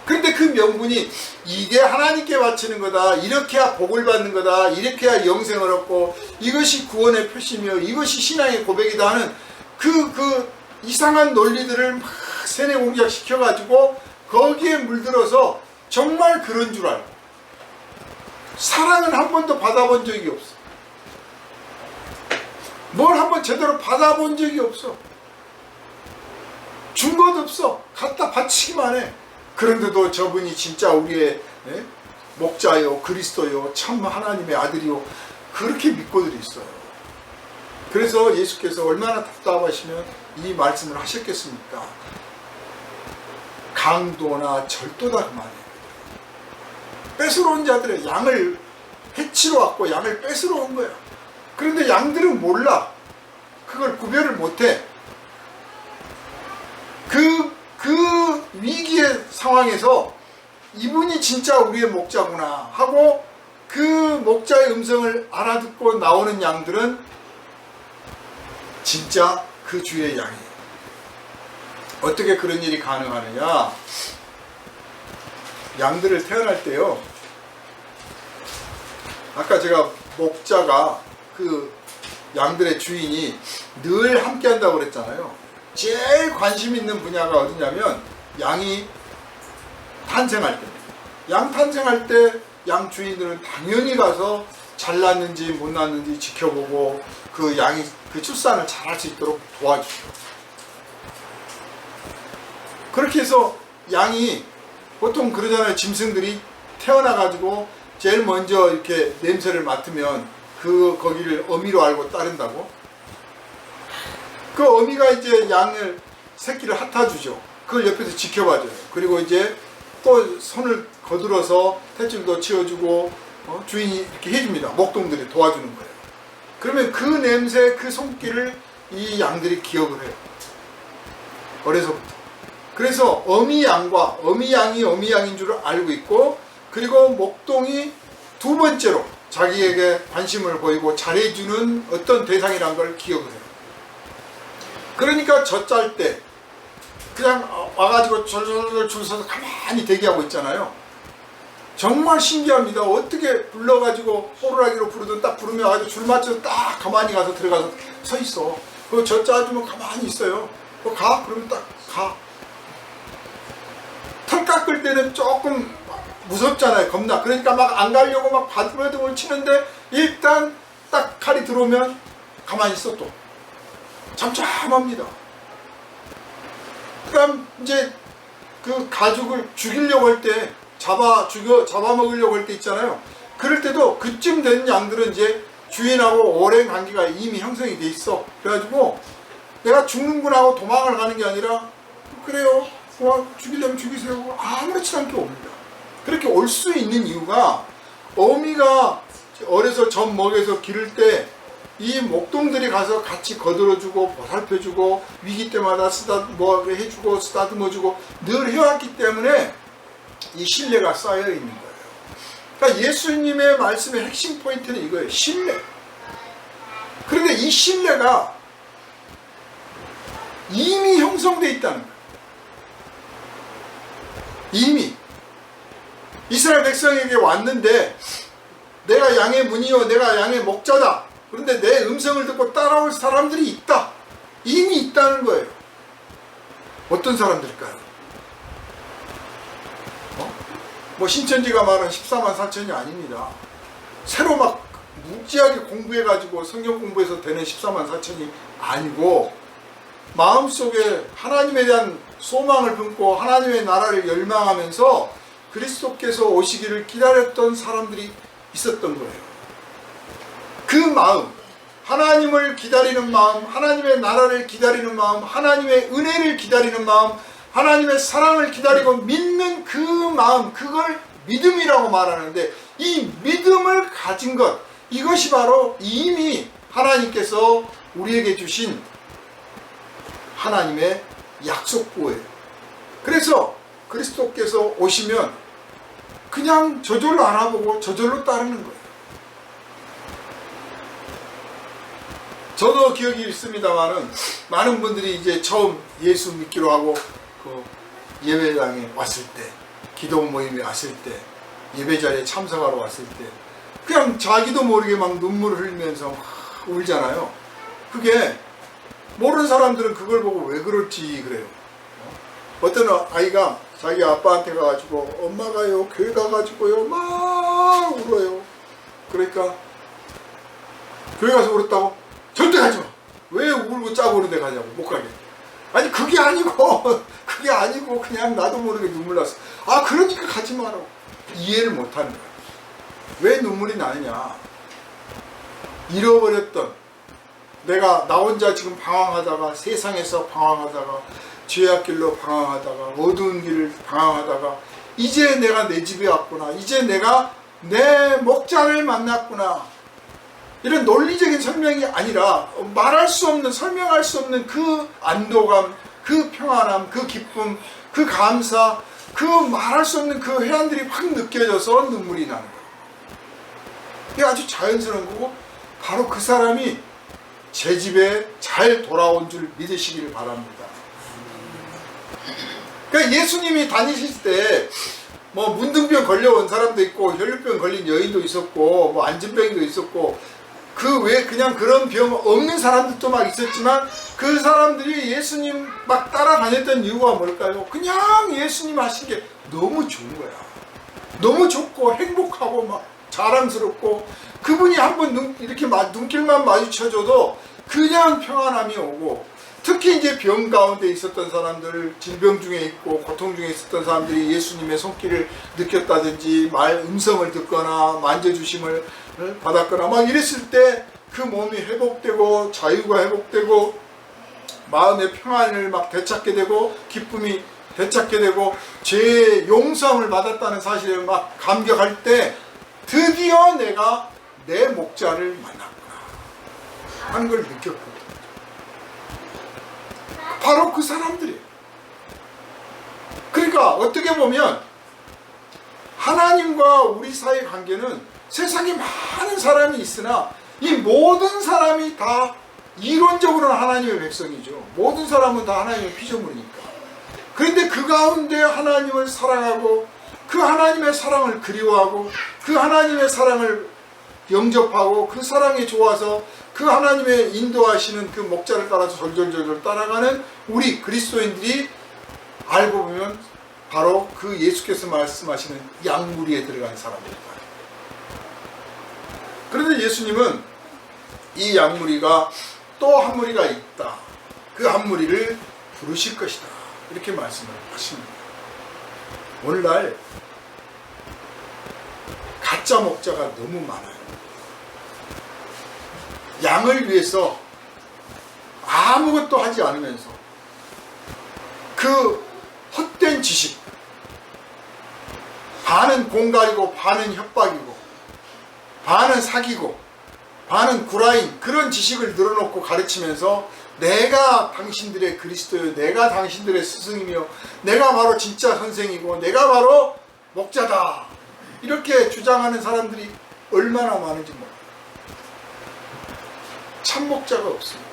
그런데 그 명분이 이게 하나님께 바치는 거다, 이렇게 해야 복을 받는 거다, 이렇게 해야 영생을 얻고 이것이 구원의 표시며 이것이 신앙의 고백이다 하는 그 이상한 논리들을 막 세뇌 공작시켜가지고 거기에 물들어서 정말 그런 줄 알고 사랑은 한 번도 받아본 적이 없어. 뭘 한 번 제대로 받아본 적이 없어. 준 것 없어. 갖다 바치기만 해. 그런데도 저분이 진짜 우리의 목자요, 그리스도요, 참 하나님의 아들이요, 그렇게 믿고들 있어요. 그래서 예수께서 얼마나 답답하시면 이 말씀을 하셨겠습니까? 강도나 절도다 그 말이에요. 뺏으러 온 자들의 양을 해치러 왔고 양을 뺏으러 온 거야. 그런데 양들은 몰라. 그걸 구별을 못해. 그 위기의 상황에서 이분이 진짜 우리의 목자구나 하고 그 목자의 음성을 알아듣고 나오는 양들은 진짜 그 주의 양이에요. 어떻게 그런 일이 가능하느냐? 양들을 태어날 때요, 아까 제가 목자가 그 양들의 주인이 늘 함께 한다고 그랬잖아요. 제일 관심 있는 분야가 어디냐면 양이 탄생할 때입니다. 양 탄생할 때 양 주인들은 당연히 가서 잘 낳는지 못 낳는지 지켜보고 그 양이 그 출산을 잘할 수 있도록 도와주죠. 그렇게 해서 양이 보통 그러잖아요. 짐승들이 태어나가지고 제일 먼저 이렇게 냄새를 맡으면 거기를 어미로 알고 따른다고. 그 어미가 이제 양을 새끼를 핥아주죠. 그걸 옆에서 지켜봐줘요. 그리고 이제 또 손을 거들어서 탯줄도 치워주고 주인이 이렇게 해줍니다. 목동들이 도와주는 거예요. 그러면 그 냄새, 그 손길을 이 양들이 기억을 해요. 어려서부터. 그래서 어미 양이 어미 양인 줄 알고 있고, 그리고 목동이 두 번째로 자기에게 관심을 보이고 잘해주는 어떤 대상이라는 걸 기억을 해요. 그러니까 젖 짤 때 그냥 와가지고 졸졸졸 줄 서서 가만히 대기하고 있잖아요. 정말 신기합니다. 어떻게 불러가지고 호루라기로 부르든 딱 부르면 아주 줄 맞춰서 딱 가만히 가서 들어가서 서 있어. 그거 젖 짜주면 가만히 있어요. 그거 가? 그러면 딱 가. 털 깎을 때는 조금 무섭잖아요. 겁나. 그러니까 막 안 가려고 막 바들바들 치는데 일단 딱 칼이 들어오면 가만히 있어. 또 잠잠합니다. 그럼 이제 그 가죽을 죽이려고 할 때 잡아먹으려고 할 때 있잖아요. 그럴 때도 그쯤 된 양들은 이제 주인하고 오랜 관계가 이미 형성이 돼 있어. 그래가지고 내가 죽는구나 하고 도망을 가는 게 아니라 그래요. 죽이려면 죽이세요. 아무렇지 않게 옵니다. 그렇게 올 수 있는 이유가 어미가 어려서 젖 먹여서 기를 때 이 목동들이 가서 같이 거들어주고 보살펴주고 위기 때마다 해주고 쓰다듬어주고 늘 해왔기 때문에 이 신뢰가 쌓여 있는 거예요. 그러니까 예수님의 말씀의 핵심 포인트는 이거예요. 신뢰. 그런데 이 신뢰가 이미 형성되어 있다는 거예요. 이미 이스라엘 백성에게 왔는데 내가 양의 문이요 내가 양의 목자다. 그런데 내 음성을 듣고 따라올 사람들이 있다. 이미 있다는 거예요. 어떤 사람들일까요? 뭐 신천지가 말한 14만 4천이 아닙니다. 새로 막 무지하게 공부해가지고 성경 공부해서 되는 14만 4천이 아니고 마음속에 하나님에 대한 소망을 품고 하나님의 나라를 열망하면서 그리스도께서 오시기를 기다렸던 사람들이 있었던 거예요. 그 마음, 하나님을 기다리는 마음, 하나님의 나라를 기다리는 마음, 하나님의 은혜를 기다리는 마음, 하나님의 사랑을 기다리고 믿는 그 마음, 그걸 믿음이라고 말하는데 이 믿음을 가진 것, 이것이 바로 이미 하나님께서 우리에게 주신 하나님의 약속보예요. 그래서 그리스도께서 오시면 그냥 저절로 알아보고 저절로 따르는 거예요. 저도 기억이 있습니다만은 많은 분들이 이제 처음 예수 믿기로 하고 그 예배당에 왔을 때, 기도 모임에 왔을 때, 예배 자리에 참석하러 왔을 때 그냥 자기도 모르게 막 눈물을 흘리면서 막 울잖아요. 그게 모르는 사람들은 그걸 보고 왜 그럴지 그래요. 어떤 아이가 자기 아빠한테 가가지고 엄마가요 교회 가가지고요 막 울어요. 그러니까 교회 가서 울었다고? 절대 가지마. 왜 울고 짜고 그런 데 가냐고. 못 가게. 아니 그게 아니고 그게 아니고 그냥 나도 모르게 눈물 났어. 아 그러니까 가지 마라고. 이해를 못하는 거야. 왜 눈물이 나느냐. 잃어버렸던, 내가 나 혼자 지금 방황하다가, 세상에서 방황하다가, 죄악 길로 방황하다가, 어두운 길을 방황하다가 이제 내가 내 집에 왔구나, 이제 내가 내 목자를 만났구나, 이런 논리적인 설명이 아니라 말할 수 없는, 설명할 수 없는 그 안도감, 그 평안함, 그 기쁨, 그 감사, 그 말할 수 없는 그 해안들이 확 느껴져서 눈물이 나는 거예요. 이게 아주 자연스러운 거고, 바로 그 사람이 제 집에 잘 돌아온 줄 믿으시기를 바랍니다. 그러니까 예수님이 다니실 때 뭐 문둥병 걸려온 사람도 있고, 혈류병 걸린 여인도 있었고, 뭐 안진병도 있었고, 그 외에 그냥 그런 병 없는 사람들도 막 있었지만, 그 사람들이 예수님 막 따라다녔던 이유가 뭘까요? 그냥 예수님 하신 게 너무 좋은 거야. 너무 좋고 행복하고 막 자랑스럽고, 그분이 한번 이렇게 눈길만 마주쳐줘도 그냥 평안함이 오고, 특히 이제 병 가운데 있었던 사람들, 질병 중에 있고 고통 중에 있었던 사람들이 예수님의 손길을 느꼈다든지, 음성을 듣거나 만져주심을 받았거나 막 이랬을 때 그 몸이 회복되고 자유가 회복되고 마음의 평안을 막 되찾게 되고 기쁨이 되찾게 되고 죄의 용서함을 받았다는 사실에 막 감격할 때 드디어 내가 내 목자를 만났구나 하는 걸 느꼈거든요. 바로 그 사람들이에요. 그러니까 어떻게 보면 하나님과 우리 사이의 관계는 세상에 많은 사람이 있으나 이 모든 사람이 다 이론적으로는 하나님의 백성이죠. 모든 사람은 다 하나님의 피조물이니까. 그런데 그 가운데 하나님을 사랑하고 그 하나님의 사랑을 그리워하고 그 하나님의 사랑을 영접하고 그 사랑에 좋아서 그 하나님의 인도하시는 그 목자를 따라서 절절절절 따라가는 우리 그리스도인들이 알고 보면 바로 그 예수께서 말씀하시는 양무리에 들어간 사람입니다. 그런데 예수님은 이 양무리가 또 한 무리가 있다. 그 한 무리를 부르실 것이다. 이렇게 말씀을 하십니다. 오늘날 가짜 목자가 너무 많아요. 양을 위해서 아무것도 하지 않으면서 그 헛된 지식, 반은 공갈이고 반은 협박이고 반은 사기고 반은 구라인 그런 지식을 늘어놓고 가르치면서 내가 당신들의 그리스도요, 내가 당신들의 스승이며 내가 바로 진짜 선생이고 내가 바로 목자다, 이렇게 주장하는 사람들이 얼마나 많은지 몰라요. 참 목자가 없습니다.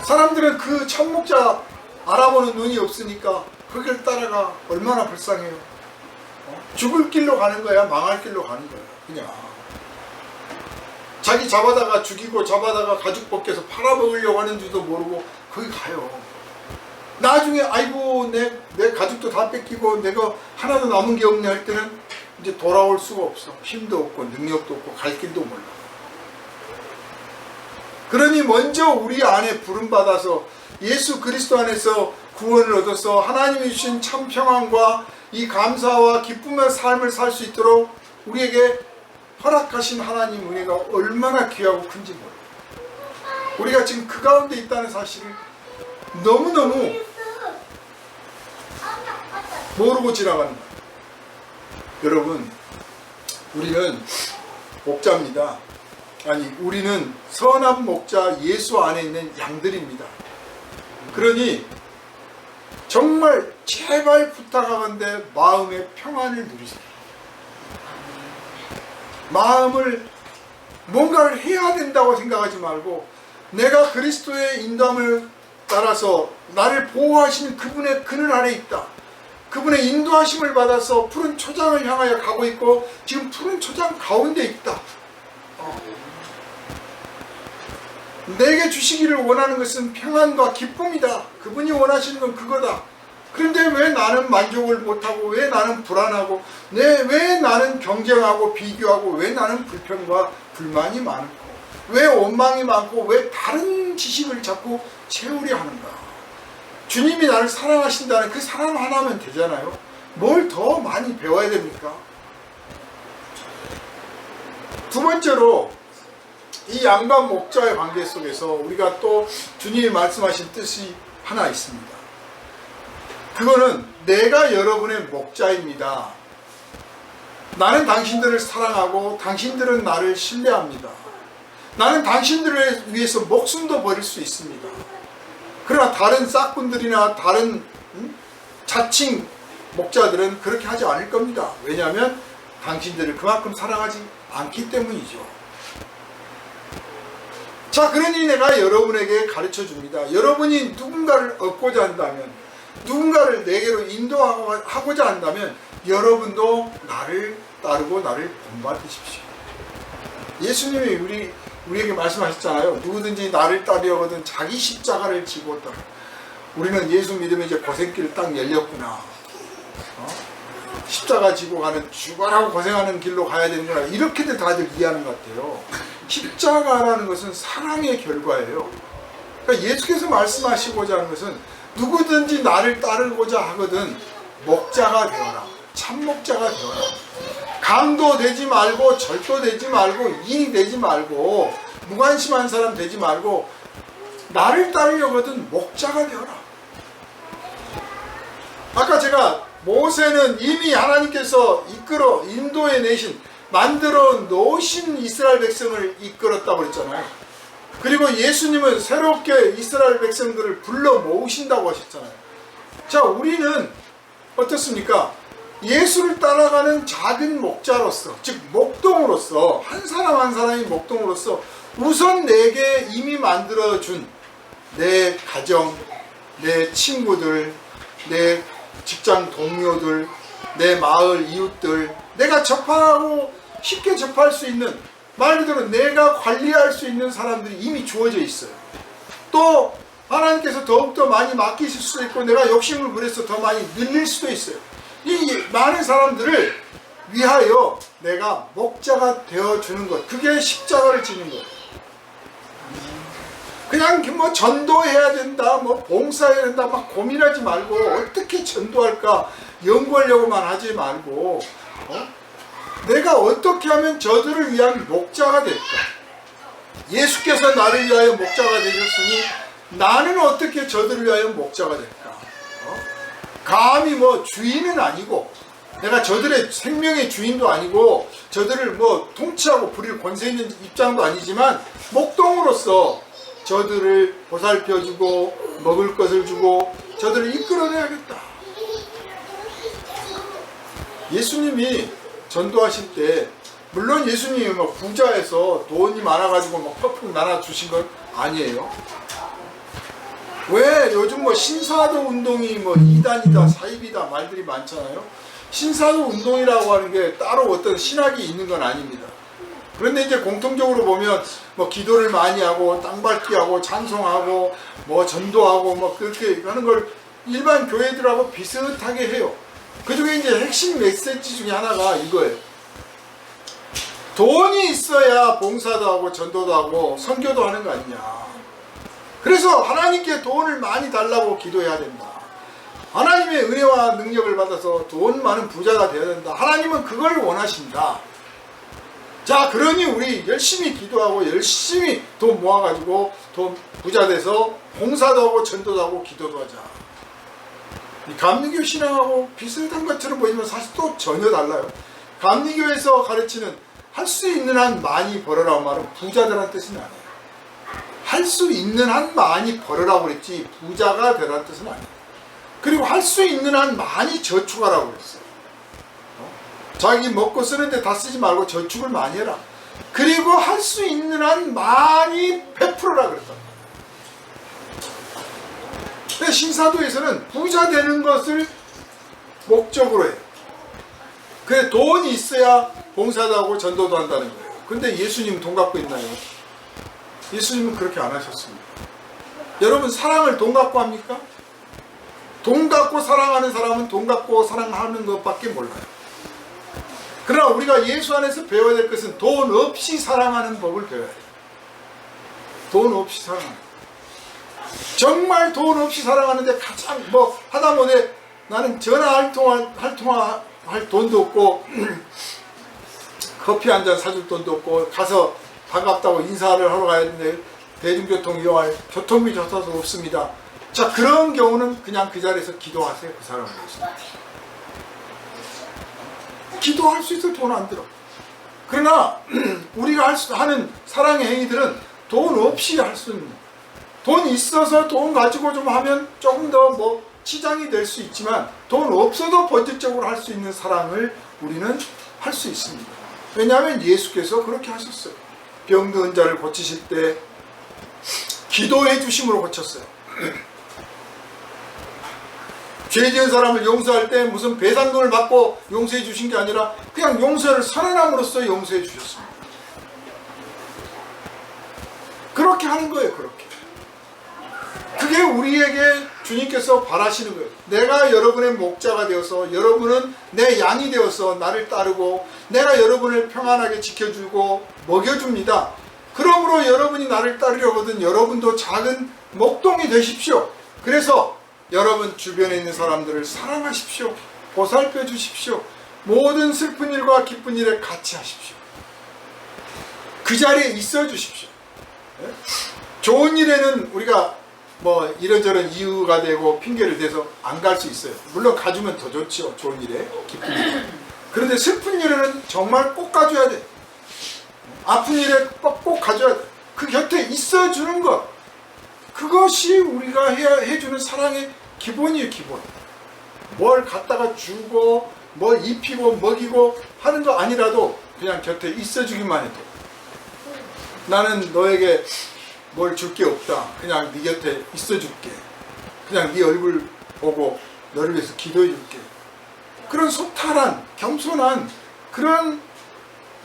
사람들은 그 참 목자 알아보는 눈이 없으니까 그 길 따라가 얼마나 불쌍해요. 죽을 길로 가는 거야, 망할 길로 가는 거야. 그냥 자기 잡아다가 죽이고 잡아다가 가죽 벗겨서 팔아먹으려고 하는 줄도 모르고 거기 가요. 나중에 아이고 내 가죽도 다 뺏기고 내가 하나도 남은 게 없네 할 때는 이제 돌아올 수가 없어. 힘도 없고 능력도 없고 갈 길도 몰라. 그러니 먼저 우리 안에 부름받아서 예수 그리스도 안에서 구원을 얻어서 하나님이 주신 참 평안과 이 감사와 기쁨의 삶을 살 수 있도록 우리에게 허락하신 하나님 은혜가 얼마나 귀하고 큰지 몰라요. 우리가 지금 그 가운데 있다는 사실을 너무너무 모르고 지나가는 거예요. 여러분, 우리는 목자입니다. 아니, 우리는 선한 목자 예수 안에 있는 양들입니다. 그러니 정말 제발 부탁하건대 마음의 평안을 누리세요. 마음을 뭔가를 해야 된다고 생각하지 말고 내가 그리스도의 인도함을 따라서 나를 보호하시는 그분의 그늘 아래 있다. 그분의 인도하심을 받아서 푸른 초장을 향하여 가고 있고 지금 푸른 초장 가운데 있다. 내게 주시기를 원하는 것은 평안과 기쁨이다. 그분이 원하시는 건 그거다. 그런데 왜 나는 만족을 못하고, 왜 나는 불안하고, 왜 나는 경쟁하고 비교하고, 왜 나는 불평과 불만이 많고, 왜 원망이 많고, 왜 다른 지식을 자꾸 채우려 하는가? 주님이 나를 사랑하신다는 그 사랑 하나면 되잖아요. 뭘 더 많이 배워야 됩니까? 두 번째로 이 양과 목자의 관계 속에서 우리가 또 주님이 말씀하신 뜻이 하나 있습니다. 그거는 내가 여러분의 목자입니다. 나는 당신들을 사랑하고 당신들은 나를 신뢰합니다. 나는 당신들을 위해서 목숨도 버릴 수 있습니다. 그러나 다른 싹꾼들이나 다른 자칭 목자들은 그렇게 하지 않을 겁니다. 왜냐하면 당신들을 그만큼 사랑하지 않기 때문이죠. 자, 그러니 내가 여러분에게 가르쳐 줍니다. 여러분이 누군가를 얻고자 한다면, 누군가를 내게로 인도하고자 한다면 여러분도 나를 따르고 나를 본받으십시오. 예수님이 우리에게 말씀하셨잖아요. 누구든지 나를 따르려거든 자기 십자가를 지고 따라. 우리는 예수 믿으면 이제 고생길 딱 열렸구나. 십자가 지고 가는, 죽어라고 고생하는 길로 가야 되는구나. 이렇게들 다들 이해하는 것 같아요. 십자가라는 것은 사랑의 결과예요. 그러니까 예수께서 말씀하시고자 하는 것은 누구든지 나를 따르고자 하거든 목자가 되어라. 참 목자가 되어라. 강도 되지 말고 절도 되지 말고 인이 되지 말고 무관심한 사람 되지 말고 나를 따르려거든 목자가 되어라. 아까 제가 모세는 이미 하나님께서 인도해 내신, 만들어 놓으신 이스라엘 백성을 이끌었다고 그랬잖아요. 그리고 예수님은 새롭게 이스라엘 백성들을 불러 모으신다고 하셨잖아요. 자, 우리는 어떻습니까? 예수를 따라가는 작은 목자로서, 즉 목동으로서, 한 사람 한 사람이 목동으로서 우선 내게 이미 만들어준 내 가정, 내 친구들, 내 직장 동료들, 내 마을 이웃들, 내가 접하고 쉽게 접할 수 있는, 말 그대로 내가 관리할 수 있는 사람들이 이미 주어져 있어요. 또 하나님께서 더욱더 많이 맡기실 수도 있고 내가 욕심을 부려서 더 많이 늘릴 수도 있어요. 이 많은 사람들을 위하여 내가 목자가 되어주는 것, 그게 십자가를 지는 것. 그냥 뭐 전도해야 된다, 뭐 봉사해야 된다 막 고민하지 말고 어떻게 전도할까 연구하려고만 하지 말고 내가 어떻게 하면 저들을 위한 목자가 될까? 예수께서 나를 위하여 목자가 되셨으니 나는 어떻게 저들을 위하여 목자가 될까? 감히 뭐 주인은 아니고 내가 저들의 생명의 주인도 아니고 저들을 뭐 통치하고 부릴 권세 있는 입장도 아니지만 목동으로서 저들을 보살펴주고 먹을 것을 주고 저들을 이끌어내야겠다. 예수님이 전도하실 때 물론 예수님이 뭐 부자에서 돈이 많아가지고 막 퍽퍽 나눠주신 건 아니에요. 왜 요즘 뭐 신사도 운동이 뭐 2단이다 4입이다 말들이 많잖아요. 신사도 운동이라고 하는 게 따로 어떤 신학이 있는 건 아닙니다. 그런데 이제 공통적으로 보면 뭐 기도를 많이 하고 땅밟기하고 찬송하고 뭐 전도하고 뭐 그렇게 하는 걸 일반 교회들하고 비슷하게 해요. 그 중에 이제 핵심 메시지 중에 하나가 이거예요. 돈이 있어야 봉사도 하고 전도도 하고 선교도 하는 거 아니냐. 그래서 하나님께 돈을 많이 달라고 기도해야 된다. 하나님의 은혜와 능력을 받아서 돈 많은 부자가 되어야 된다. 하나님은 그걸 원하신다. 자, 그러니 우리 열심히 기도하고 열심히 돈 모아가지고 돈 부자 돼서 봉사도 하고 전도도 하고 기도도 하자. 이 감리교 신앙하고 비슷한 것처럼 보이지만 사실 또 전혀 달라요. 감리교에서 가르치는 할 수 있는 한 많이 벌어라고 말은 부자들한 뜻은 아니에요. 할 수 있는 한 많이 벌으라고 그랬지 부자가 되라는 뜻은 아니에요. 그리고 할 수 있는 한 많이 저축하라고 그랬어요. 자기 먹고 쓰는데 다 쓰지 말고 저축을 많이 해라. 그리고 할 수 있는 한 많이 베풀어라 그랬단 말이에요. 근데 신사도에서는 부자 되는 것을 목적으로 해요. 그래 돈이 있어야 봉사도 하고 전도도 한다는 거예요. 근데 예수님은 돈 갖고 있나요? 예수님은 그렇게 안 하셨습니다. 여러분 사랑을 돈 갖고 합니까? 돈 갖고 사랑하는 사람은 돈 갖고 사랑하는 것밖에 몰라요. 그러나 우리가 예수 안에서 배워야 될 것은 돈 없이 사랑하는 법을 배워야 해요. 돈 없이 사랑하는 것. 정말 돈 없이 살아가는데 가장 하다못해 나는 전화할 돈도 없고 커피 한 잔 사줄 돈도 없고 가서 반갑다고 인사를 하러 가야 되는데 대중교통 이용할 교통비 조차도 없습니다. 자 그런 경우는 그냥 그 자리에서 기도하세요. 그 사람을 위해서. 기도할 수 있어 돈 안 들어. 그러나 우리가 하는 사랑의 행위들은 돈 없이 할 수 있는 돈 있어서 돈 가지고 좀 하면 조금 더 치장이 될 수 있지만 돈 없어도 본질적으로 할 수 있는 사랑을 우리는 할 수 있습니다. 왜냐하면 예수께서 그렇게 하셨어요. 병든 자를 고치실 때 기도해 주심으로 고쳤어요. 죄 지은 사람을 용서할 때 무슨 배상금을 받고 용서해 주신 게 아니라 그냥 용서를 선언함으로써 용서해 주셨습니다. 그렇게 하는 거예요. 그렇게. 그게 우리에게 주님께서 바라시는 거예요. 내가 여러분의 목자가 되어서 여러분은 내 양이 되어서 나를 따르고 내가 여러분을 평안하게 지켜주고 먹여줍니다. 그러므로 여러분이 나를 따르려거든 여러분도 작은 목동이 되십시오. 그래서 여러분 주변에 있는 사람들을 사랑하십시오. 보살펴 주십시오. 모든 슬픈 일과 기쁜 일에 같이 하십시오. 그 자리에 있어 주십시오. 좋은 일에는 우리가 이런저런 이유가 되고 핑계를 대서 안 갈 수 있어요. 물론 가주면 더 좋죠. 좋은 일에 기쁜 일에. 그런데 슬픈 일에는 정말 꼭 가줘야 돼. 아픈 일에 꼭 가줘야 돼. 그 곁에 있어주는 것, 그것이 우리가 해주는 사랑의 기본이에요. 기본. 뭘 갖다가 주고 뭐 입히고 먹이고 하는 거 아니라도 그냥 곁에 있어주기만 해도 나는 너에게 뭘 줄 게 없다. 그냥 네 곁에 있어줄게. 그냥 네 얼굴 보고 너를 위해서 기도해줄게. 그런 소탈한 겸손한 그런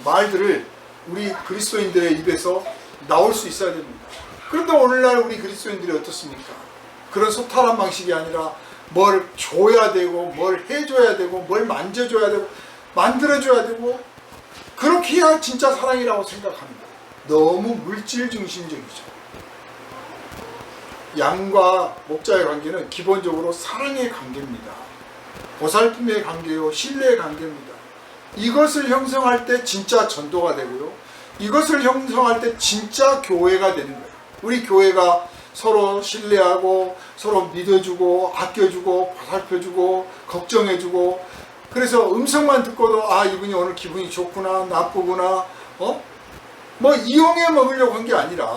말들을 우리 그리스도인들의 입에서 나올 수 있어야 됩니다. 그런데 오늘날 우리 그리스도인들이 어떻습니까? 그런 소탈한 방식이 아니라 뭘 줘야 되고 뭘 해줘야 되고 뭘 만져줘야 되고 만들어줘야 되고 그렇게 해야 진짜 사랑이라고 생각합니다. 너무 물질 중심적이죠. 양과 목자의 관계는 기본적으로 사랑의 관계입니다. 보살핌의 관계요, 신뢰의 관계입니다. 이것을 형성할 때 진짜 전도가 되고요. 이것을 형성할 때 진짜 교회가 되는 거예요. 우리 교회가 서로 신뢰하고 서로 믿어주고 아껴주고 보살펴주고 걱정해주고 그래서 음성만 듣고도 이분이 오늘 기분이 좋구나 나쁘구나 이용해 먹으려고 한 게 아니라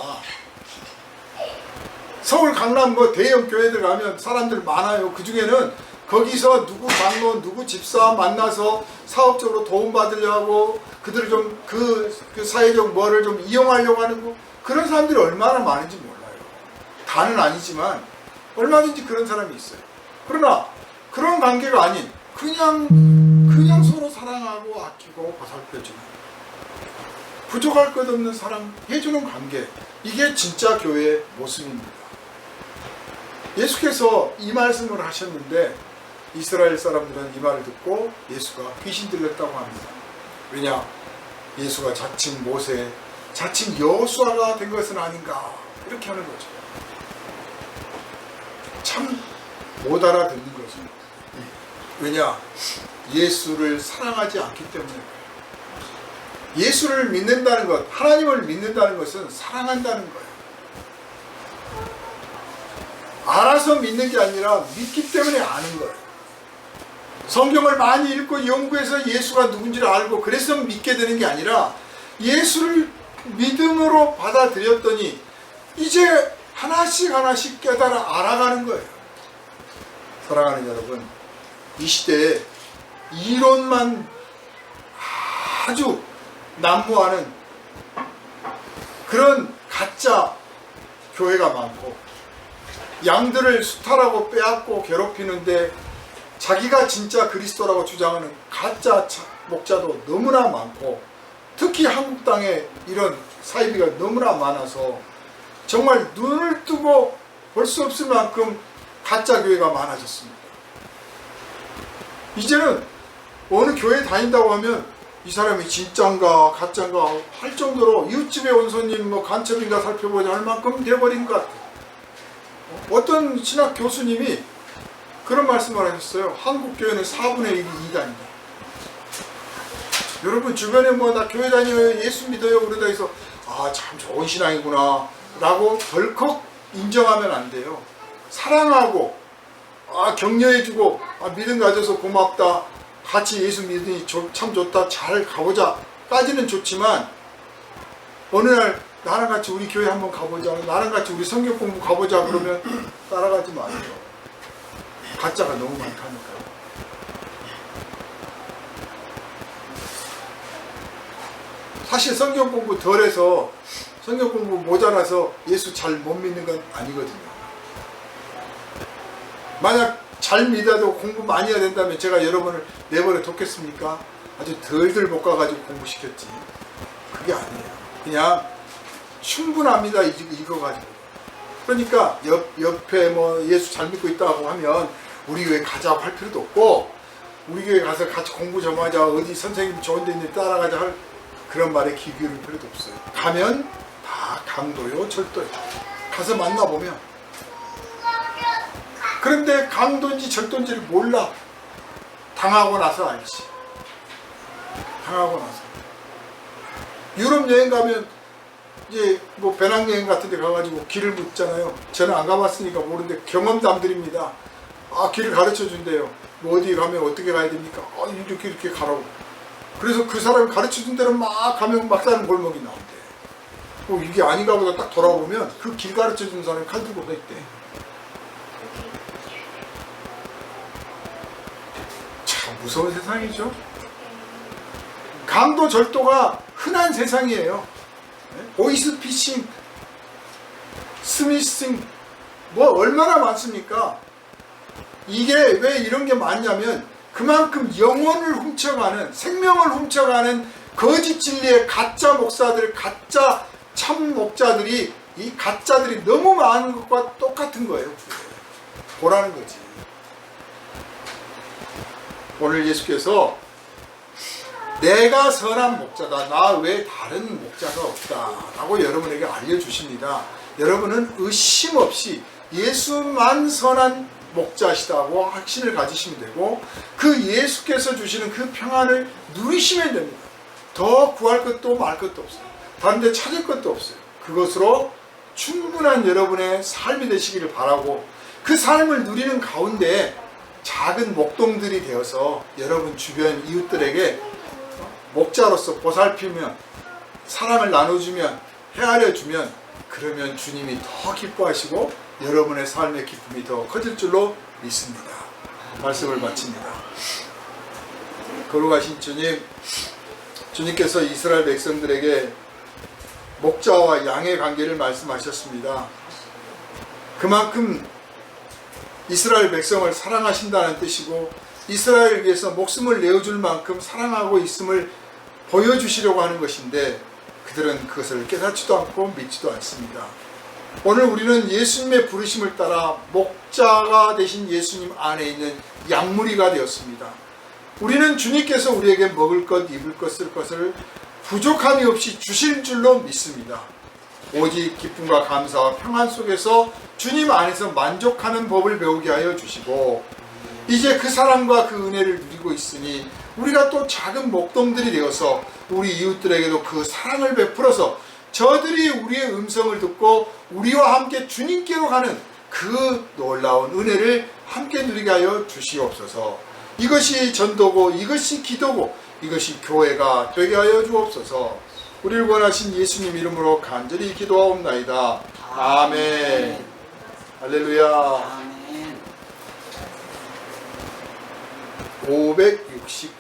서울 강남 대형 교회들 가면 사람들 많아요. 그 중에는 거기서 누구 장로 누구 집사 만나서 사업적으로 도움받으려고 그들을 좀 그 사회적 뭐를 좀 이용하려고 하는 거 그런 사람들이 얼마나 많은지 몰라요. 다는 아니지만 얼마든지 그런 사람이 있어요. 그러나 그런 관계가 아닌 그냥 서로 사랑하고 아끼고 보살펴주는 부족할 것 없는 사랑 해주는 관계, 이게 진짜 교회의 모습입니다. 예수께서 이 말씀을 하셨는데 이스라엘 사람들은 이 말을 듣고 예수가 귀신 들렸다고 합니다. 왜냐? 예수가 자칭 모세, 자칭 여호수아가 된 것은 아닌가 이렇게 하는 거죠. 참 못 알아듣는 거죠. 왜냐? 예수를 사랑하지 않기 때문에. 예수를 믿는다는 것, 하나님을 믿는다는 것은 사랑한다는 거예요. 알아서 믿는 게 아니라 믿기 때문에 아는 거예요. 성경을 많이 읽고 연구해서 예수가 누군지를 알고 그래서 믿게 되는 게 아니라 예수를 믿음으로 받아들였더니 이제 하나씩 하나씩 깨달아 알아가는 거예요. 사랑하는 여러분, 이 시대에 이론만 아주 난무하는 그런 가짜 교회가 많고, 양들을 수탈하고 빼앗고 괴롭히는데 자기가 진짜 그리스도라고 주장하는 가짜 목자도 너무나 많고, 특히 한국 땅에 이런 사이비가 너무나 많아서 정말 눈을 뜨고 볼 수 없을 만큼 가짜 교회가 많아졌습니다. 이제는 어느 교회 다닌다고 하면 이 사람이 진짠가 가짠가 할 정도로 이웃집에 온 손님 뭐 간첩인가 살펴보자 할 만큼 돼버린 것 같아요. 어떤 신학 교수님이 그런 말씀을 하셨어요. 한국 교회는 4분의 1이 이단이다. 여러분 주변에 뭐 나 교회 다녀요, 예수 믿어요 그러다 해서 아 참 좋은 신앙이구나 라고 덜컥 인정하면 안 돼요. 사랑하고 격려해주고 믿음 가져서 고맙다, 같이 예수 믿으니 참 좋다, 잘 가보자 까지는 좋지만, 어느 날 나랑 같이 우리 교회 한번 가보자, 나랑 같이 우리 성경 공부 가보자 그러면 따라가지 마세요. 가짜가 너무 많다니까요. 사실 성경 공부 덜해서, 성경 공부 모자라서 예수 잘 못 믿는 건 아니거든요. 만약 잘 믿어도 공부 많이 해야 된다면 제가 여러분을 내버려 뒀겠습니까? 아주 덜덜 볶아가지고 공부시켰지. 그게 아니에요. 그냥 충분합니다, 이거 가지고. 그러니까 옆에 뭐 예수 잘 믿고 있다고 하면 우리 교회 가자고 할 필요도 없고, 우리 교회 가서 같이 공부 좀 하자, 어디 선생님 좋은 데 있는데 따라가자 할 그런 말에 귀 기울일 필요도 없어요. 가면 다 강도요 절도요. 가서 만나보면. 그런데 강도인지 절도인지를 몰라. 당하고 나서 알지. 당하고 나서. 유럽 여행 가면 이제 뭐 배낭여행 같은 데 가가지고 길을 묻잖아요. 저는 안 가봤으니까 모르는데 경험담들입니다. 길을 가르쳐 준대요. 뭐 어디 가면 어떻게 가야 됩니까? 이렇게 가라고. 그래서 그 사람이 가르쳐 준 대로 막 가면 막다른 골목이 나온대. 이게 아닌가 보다 딱 돌아보면 그 길 가르쳐 준 사람이 칼 들고 서 있대. 참 무서운 세상이죠. 강도 절도가 흔한 세상이에요. 보이스피싱, 스미싱 뭐 얼마나 많습니까? 이게 왜 이런 게 많냐면 그만큼 영혼을 훔쳐가는, 생명을 훔쳐가는 거짓 진리의 가짜 목사들, 가짜 참 목자들이, 이 가짜들이 너무 많은 것과 똑같은 거예요. 보라는 거지. 오늘 예수께서 내가 선한 목자다, 나 외에 다른 목자가 없다 라고 여러분에게 알려주십니다. 여러분은 의심 없이 예수만 선한 목자시다고 확신을 가지시면 되고, 그 예수께서 주시는 그 평안을 누리시면 됩니다. 더 구할 것도 말 것도 없어요. 다른 데 찾을 것도 없어요. 그것으로 충분한 여러분의 삶이 되시기를 바라고, 그 삶을 누리는 가운데 작은 목동들이 되어서 여러분 주변 이웃들에게 목자로서 보살피면, 사랑을 나눠주면, 헤아려주면, 그러면 주님이 더 기뻐하시고 여러분의 삶의 기쁨이 더 커질 줄로 믿습니다. 말씀을 마칩니다. 거룩하신 주님, 주님께서 이스라엘 백성들에게 목자와 양의 관계를 말씀하셨습니다. 그만큼 이스라엘 백성을 사랑하신다는 뜻이고, 이스라엘을 위해서 목숨을 내어줄 만큼 사랑하고 있음을 보여주시려고 하는 것인데, 그들은 그것을 깨닫지도 않고 믿지도 않습니다. 오늘 우리는 예수님의 부르심을 따라 목자가 되신 예수님 안에 있는 양무리가 되었습니다. 우리는 주님께서 우리에게 먹을 것, 입을 것, 쓸 것을 부족함이 없이 주실 줄로 믿습니다. 오직 기쁨과 감사와 평안 속에서 주님 안에서 만족하는 법을 배우게 하여 주시고, 이제 그 사랑과 그 은혜를 누리고 있으니 우리가 또 작은 목동들이 되어서 우리 이웃들에게도 그 사랑을 베풀어서 저들이 우리의 음성을 듣고 우리와 함께 주님께로 가는 그 놀라운 은혜를 함께 누리게 하여 주시옵소서. 이것이 전도고 이것이 기도고 이것이 교회가 되게 하여 주옵소서. 우리를 원하신 예수님 이름으로 간절히 기도하옵나이다. 아멘. 할렐루야. 아멘. 560